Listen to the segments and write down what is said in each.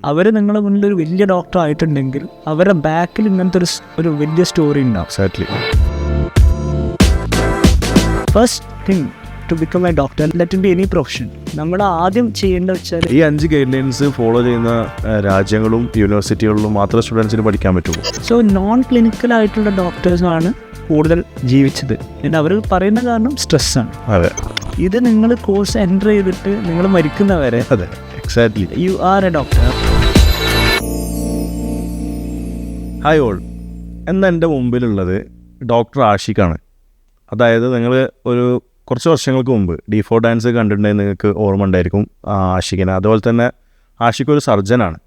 അവർ നിങ്ങളുടെ മുന്നിൽ ഒരു വലിയ ഡോക്ടർ ആയിട്ടുണ്ടെങ്കിൽ അവരുടെ ബാക്കിൽ ഇങ്ങനത്തെ ഒരു വലിയ സ്റ്റോറി ഉണ്ടാവും. Exactly. First thing to become a doctor, let be any profession, നമ്മൾ ആദ്യം ചെയ്യേണ്ട വെച്ചാൽ ഈ 5 ഗൈഡ് ലൈൻസ് ഫോളോ ചെയ്യുന്ന രാജ്യങ്ങളും യൂണിവേഴ്സിറ്റികളിലും മാത്രമേ സ്റ്റുഡൻസിന് പഠിക്കാൻ പറ്റുള്ളൂ. സോ നോൺ ക്ലിനിക്കൽ ആയിട്ടുള്ള ഡോക്ടേഴ്സാണ് കൂടുതൽ ജീവിച്ചത്. പിന്നെ അവർ പറയുന്ന കാരണം സ്ട്രെസ്സാണ്. അതെ, ഇത് നിങ്ങൾ കോഴ്സ് എൻ്റർ ചെയ്തിട്ട് നിങ്ങൾ മരിക്കുന്നവരെ അതെ, exactly, you are A doctor. Hi all, എന്നാൽ എൻ്റെ മുമ്പിലുള്ളത് ഡോക്ടർ ആഷിഖാണ്. അതായത് നിങ്ങൾ കുറച്ച് വർഷങ്ങൾക്ക് മുമ്പ് D4 ഡാൻസ് കണ്ടിട്ടുണ്ടെങ്കിൽ നിങ്ങൾക്ക് ഓർമ്മ ഉണ്ടായിരിക്കും ആഷിഖിനെ. അതുപോലെ തന്നെ ആഷിഖ് ഒരു സർജനാണ്.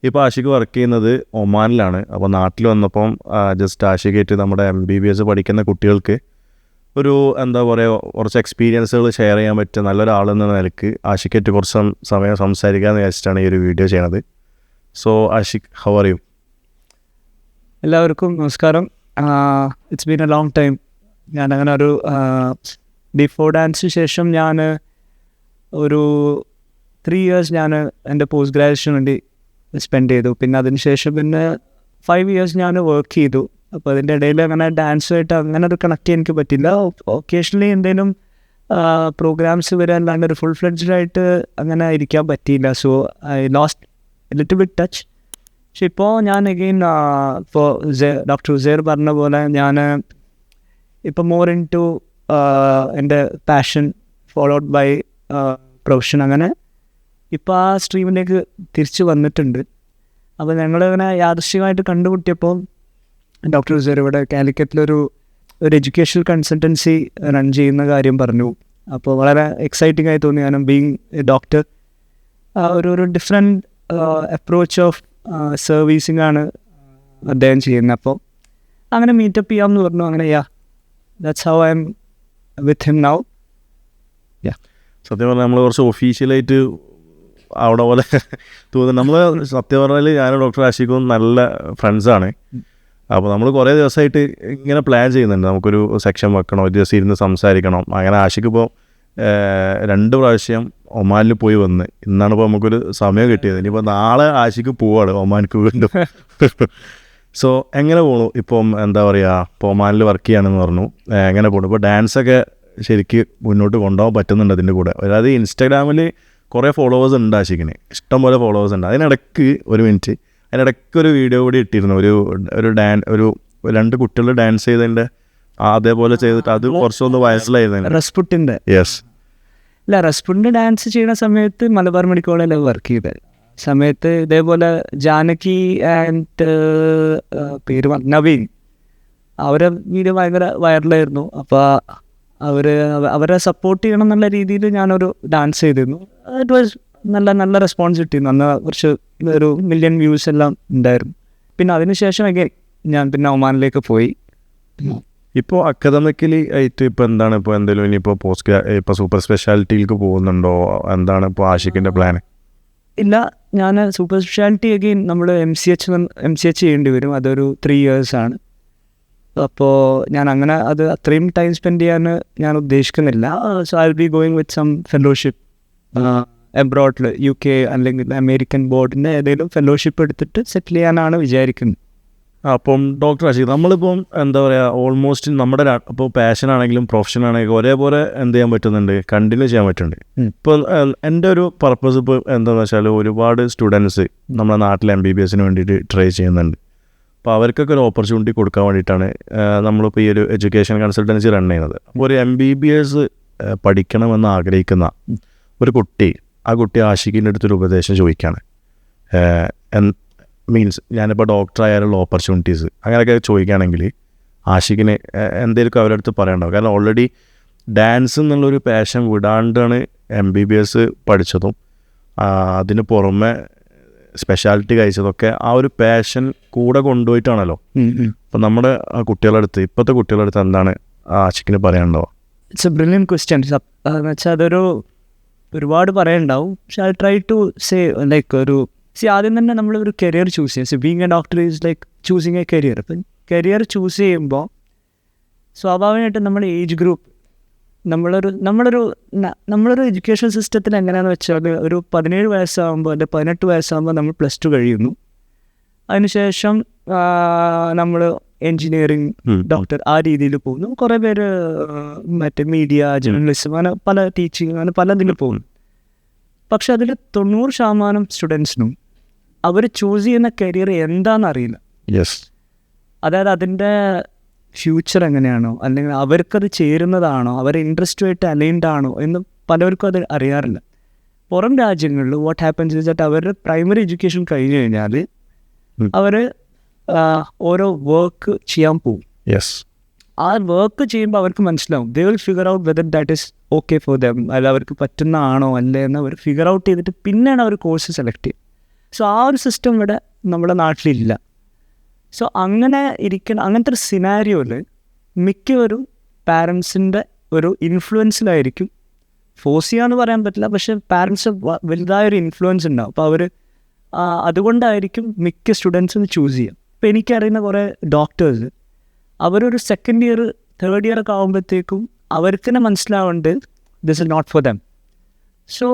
ഇപ്പോൾ ആഷിഖ് വർക്ക് ചെയ്യുന്നത് ഒമാനിലാണ്. അപ്പോൾ നാട്ടിൽ വന്നപ്പം ജസ്റ്റ് ആഷിഖായിട്ട് നമ്മുടെ MBBS പഠിക്കുന്ന കുട്ടികൾക്ക് ഒരു എന്താ പറയുക, കുറച്ച് എക്സ്പീരിയൻസുകൾ ഷെയർ ചെയ്യാൻ പറ്റിയ നല്ലൊരാളെന്ന നിലയ്ക്ക് ആഷിഖായിട്ട് കുറച്ച് സമയം സംസാരിക്കാമെന്ന് വിചാരിച്ചിട്ടാണ് ഈ ഒരു വീഡിയോ ചെയ്യണത്. So Ashiq, how are you? എല്ലാവർക്കും നമസ്കാരം. It's been a long time. ഞാനങ്ങനെ ഒരു D4 ഡാൻസിന് ശേഷം ഞാൻ ഒരു 3 years ഞാൻ എൻ്റെ പോസ്റ്റ് ഗ്രാജുവേഷന് വേണ്ടി സ്പെൻഡ് ചെയ്തു. പിന്നെ അതിന് ശേഷം പിന്നെ 5 years ഞാൻ വർക്ക് ചെയ്തു. അപ്പോൾ അതിൻ്റെ ഇടയിൽ അങ്ങനെ ഡാൻസുമായിട്ട് അങ്ങനെ ഒരു കണക്ട് ചെയ്യാൻ എനിക്ക് പറ്റില്ല. ഒക്കേഷണലി എന്തെങ്കിലും പ്രോഗ്രാംസ് വരാനല്ലാണ്ട് ഒരു ഫുൾ ഫ്ലെഡ്ജ്ഡായിട്ട് അങ്ങനെ ഇരിക്കാൻ പറ്റിയില്ല. So I lost little bit touch. പക്ഷെ ഇപ്പോൾ ഞാൻ അഗെയിൻ ഇപ്പോൾ ഡോക്ടർ ഉസൈർ പറഞ്ഞ പോലെ ഞാൻ ഇപ്പോൾ മോർ ഇൻ ടു എൻ്റെ പാഷൻ ഫോളോഡ് ബൈ പ്രൊഫഷൻ, അങ്ങനെ ഇപ്പോൾ ആ സ്ട്രീമിലേക്ക് തിരിച്ചു വന്നിട്ടുണ്ട്. അപ്പോൾ ഞങ്ങളിങ്ങനെ യാദൃശ്ചികമായിട്ട് കണ്ടുമുട്ടിയപ്പോൾ ഡോക്ടർ ഉസൈർ ഇവിടെ കാലിക്കറ്റിലൊരു എഡ്യൂക്കേഷണൽ കൺസൾട്ടൻസി റൺ ചെയ്യുന്ന കാര്യം പറഞ്ഞു. അപ്പോൾ വളരെ എക്സൈറ്റിംഗ് ആയി തോന്നി. കാരണം ബീങ് എ ഡോക്ടർ ഒരു ഡിഫറെൻറ്റ് അപ്രോച്ച് ഓഫ് സർവീസിംഗ് ആണ് അദ്ദേഹം ചെയ്യുന്നത്. അപ്പോൾ അങ്ങനെ മീറ്റപ്പ് ചെയ്യാമെന്ന് പറഞ്ഞു. അങ്ങനെ that's how I'm with him now. സത്യം പറഞ്ഞാൽ നമ്മൾ കുറച്ച് ഒഫീഷ്യലായിട്ട് അവിടെ പോലെ തോന്നുന്നു. നമ്മൾ സത്യം പറഞ്ഞാൽ ഞാനും ഡോക്ടർ ആഷിഖും നല്ല ഫ്രണ്ട്സാണ്. അപ്പോൾ നമ്മൾ കുറേ ദിവസമായിട്ട് ഇങ്ങനെ പ്ലാൻ ചെയ്യുന്നുണ്ട്, നമുക്കൊരു സെക്ഷൻ വെക്കണം, ഒരു ദിവസം ഇരുന്ന് സംസാരിക്കണം. അങ്ങനെ ആഷിഖ് ഇപ്പോൾ 2 പ്രാവശ്യം ഒമാനിൽ പോയി വന്ന് ഇന്നാണ് ഇപ്പോൾ നമുക്കൊരു സമയം കിട്ടിയത്. ഇനിയിപ്പോൾ നാളെ ആഷിഖ് പോവാണ് ഒമാനിക്ക് വീണ്ടും. സോ എങ്ങനെ പോണു ഇപ്പം, എന്താ പറയുക, ഇപ്പോൾ ഒമാനിൽ വർക്ക് ചെയ്യാണെന്ന് പറഞ്ഞു, എങ്ങനെ പോണു? ഇപ്പോൾ ഡാൻസൊക്കെ ശരിക്ക് മുന്നോട്ട് കൊണ്ടുപോകാൻ പറ്റുന്നുണ്ട് അതിൻ്റെ കൂടെ? അതായത് ഇൻസ്റ്റാഗ്രാമിൽ കുറേ ഫോളോവേഴ്സ് ഉണ്ട് ആഷിഖിന്, ഇഷ്ടംപോലെ ഫോളോവേഴ്സ് ഉണ്ട്. അതിനിടയ്ക്ക് ഒരു വീഡിയോ കൂടി ഇട്ടിരുന്നു, ഒരു 2 കുട്ടികൾ ഡാൻസ് ചെയ്തതിൻ്റെ അതേപോലെ ചെയ്തിട്ട് അത് കുറച്ചൊന്ന് വൈറലായിരുന്നു. റസ്പുട്ടിൻ്റെ ഇല്ല, റസ്പുട്ടിൻ്റെ ഡാൻസ് ചെയ്യുന്ന സമയത്ത് മലബാർ മെഡിക്കൽ കോളേജിൽ വർക്ക് ചെയ്തത് സമയത്ത് ഇതേപോലെ ജാനകി ആൻഡ് പേര് നവീൻ, അവരെ വീഡിയോ ഭയങ്കര വൈറലായിരുന്നു. അപ്പോൾ അവരെ സപ്പോർട്ട് ചെയ്യണം എന്നുള്ള രീതിയിൽ ഞാനൊരു ഡാൻസ് ചെയ്തിരുന്നു. ഇറ്റ് വാസ് നല്ല റെസ്പോൺസ് കിട്ടിയിരുന്നു. അന്ന് കുറച്ച് ഒരു 1 million വ്യൂസ് എല്ലാം ഉണ്ടായിരുന്നു. പിന്നെ അതിനുശേഷം ഞാൻ പിന്നെ ഒമാനിലേക്ക് പോയി. ഇപ്പോൾ അക്കാദമിക്കലി ആയിട്ട് ഇപ്പോൾ എന്താണ്, ഇപ്പോൾ എന്തെങ്കിലും ഇനിയിപ്പോൾ ഇപ്പോൾ സൂപ്പർ സ്പെഷ്യാലിറ്റിയിലേക്ക് പോകുന്നുണ്ടോ? എന്താണ് ഇപ്പോൾ ആഷിഖിൻ്റെ പ്ലാൻ? ഇല്ല, ഞാൻ സൂപ്പർ സ്പെഷ്യാലിറ്റി അഗെയിൻ നമ്മൾ MCH ചെയ്യേണ്ടി വരും. അതൊരു 3 years ആണ്. അപ്പോൾ ഞാൻ അങ്ങനെ അത്രയും ടൈം സ്പെൻഡ് ചെയ്യാൻ ഞാൻ ഉദ്ദേശിക്കുന്നില്ല. So I will be going with some fellowship എബ്രോഡിൽ, UK അല്ലെങ്കിൽ അമേരിക്കൻ ബോർഡിൻ്റെ ഏതെങ്കിലും ഫെലോഷിപ്പ് എടുത്തിട്ട് സെറ്റിൽ ചെയ്യാനാണ് വിചാരിക്കുന്നത്. അപ്പം ഡോക്ടർ ആഷിഖ്, നമ്മളിപ്പം എന്താ പറയുക, ഓൾമോസ്റ്റ് നമ്മുടെ ഇപ്പോൾ പാഷൻ ആണെങ്കിലും പ്രൊഫഷൻ ആണെങ്കിലും ഒരേപോലെ എന്ത് ചെയ്യാൻ പറ്റുന്നുണ്ട്, കണ്ടിന്യൂ ചെയ്യാൻ പറ്റുന്നുണ്ട്. ഇപ്പോൾ എൻ്റെ ഒരു പർപ്പസ് ഇപ്പോൾ എന്താണെന്ന് വെച്ചാൽ ഒരുപാട് സ്റ്റുഡൻസ് നമ്മുടെ നാട്ടിൽ MBBSന് വേണ്ടിയിട്ട് ട്രൈ ചെയ്യുന്നുണ്ട്. അപ്പോൾ അവർക്കൊക്കെ ഒരു ഓപ്പർച്യൂണിറ്റി കൊടുക്കാൻ വേണ്ടിയിട്ടാണ് നമ്മളിപ്പോൾ ഈ ഒരു എഡ്യൂക്കേഷൻ കൺസൾട്ടൻസി റൺ ചെയ്യുന്നത്. അപ്പോൾ ഒരു MBBS പഠിക്കണമെന്ന് ആഗ്രഹിക്കുന്ന ഒരു കുട്ടി, ആ കുട്ടി ആഷിഖിൻ്റെ അടുത്തൊരു ഉപദേശം ചോദിക്കുകയാണ്. മീൻസ് ഞാനിപ്പോൾ ഡോക്ടറായാലുള്ള ഓപ്പർച്യൂണിറ്റീസ് അങ്ങനെയൊക്കെ ചോദിക്കുകയാണെങ്കിൽ ആഷിഖിന് എന്തെങ്കിലും അവരുടെ അടുത്ത് പറയണ്ടാവും. കാരണം ഓൾറെഡി ഡാൻസ് എന്നുള്ളൊരു പാഷൻ വിടാണ്ടാണ് MBBS പഠിച്ചതും അതിന് പുറമെ സ്പെഷ്യാലിറ്റി കഴിച്ചതൊക്കെ ആ ഒരു പാഷൻ കൂടെ കൊണ്ടുപോയിട്ടാണല്ലോ. അപ്പം നമ്മുടെ ഇപ്പോഴത്തെ കുട്ടികളുടെ അടുത്ത് എന്താണ് ആഷിഖിന് പറയാനുണ്ടാവുക? It's a brilliant question. എന്ന് വെച്ചാൽ അതൊരു ഒരുപാട് പറയാനുണ്ടാവും. പക്ഷെ I try to say like ആദ്യം തന്നെ നമ്മളൊരു കരിയർ ചൂസ് ചെയ്യുക. Being a doctor is like choosing a career. അപ്പം കരിയർ ചൂസ് ചെയ്യുമ്പോൾ സ്വാഭാവികമായിട്ടും നമ്മുടെ ഏജ് ഗ്രൂപ്പ് നമ്മളൊരു എഡ്യൂക്കേഷൻ സിസ്റ്റത്തിൽ എങ്ങനെയാണെന്ന് വെച്ചാൽ ഒരു 17 വയസ്സാകുമ്പോൾ അല്ലെങ്കിൽ 18 വയസ്സാകുമ്പോൾ നമ്മൾ +2 കഴിയുന്നു. അതിനുശേഷം നമ്മൾ എൻജിനീയറിങ്, ഡോക്ടർ ആ രീതിയിൽ പോകുന്നു. കുറേ പേര് മറ്റേ മീഡിയ, ജേർണലിസം, അങ്ങനെ പല ടീച്ചിങ്, അങ്ങനെ പല ഇതിൽ പോകുന്നു. പക്ഷെ അതിൽ 90% സ്റ്റുഡൻസിനും അവർ ചൂസ് ചെയ്യുന്ന കരിയർ എന്താണെന്നറിയില്ല. അതായത് അതിൻ്റെ ഫ്യൂച്ചർ എങ്ങനെയാണോ, അല്ലെങ്കിൽ അവർക്കത് ചേരുന്നതാണോ, അവരെ ഇൻട്രസ്റ്റുമായിട്ട് അലൈൻഡ് ആണോ എന്ന് പലർക്കും അത് അറിയാറില്ല. പുറം രാജ്യങ്ങളിൽ വാട്ട് ഹാപ്പൻസ് ഇസ് ദാറ്റ് അവരുടെ പ്രൈമറി എഡ്യൂക്കേഷൻ കഴിഞ്ഞ് കഴിഞ്ഞാൽ അവർ ഓരോ വർക്ക് ചെയ്യാൻ പോകും. ആ വർക്ക് ചെയ്യുമ്പോൾ അവർക്ക് മനസ്സിലാവും, they will figure out whether that is okay for them, അല്ല അവർക്ക് പറ്റുന്നതാണോ അല്ലേ എന്ന് അവർ ഫിഗർ ഔട്ട് ചെയ്തിട്ട് പിന്നെയാണ് അവർ കോഴ്സ് സെലക്ട് ചെയ്യുക. സോ ആ ഒരു സിസ്റ്റം ഇവിടെ നമ്മുടെ നാട്ടിലില്ല. സോ അങ്ങനെ അങ്ങനത്തെ ഒരു സിനാരിയോയിൽ മിക്കവരും പാരൻസിൻ്റെ ഒരു ഇൻഫ്ലുവൻസിലായിരിക്കും. ഫോഴ്സ് ചെയ്യാന്ന് പറയാൻ പറ്റില്ല, പക്ഷേ പാരൻസ് വലുതായൊരു ഇൻഫ്ലുവൻസ് ഉണ്ടാവും. അപ്പോൾ അവർ അതുകൊണ്ടായിരിക്കും മിക്ക സ്റ്റുഡൻസും ചൂസ് ചെയ്യുക. ഇപ്പോൾ എനിക്കറിയുന്ന കുറേ ഡോക്ടേഴ്സ് അവരൊരു 2nd ഇയർ 3rd ഇയർ ഒക്കെ ആകുമ്പോഴത്തേക്കും അവർക്ക് തന്നെ മനസ്സിലാവുന്നുണ്ട് this is not for them. So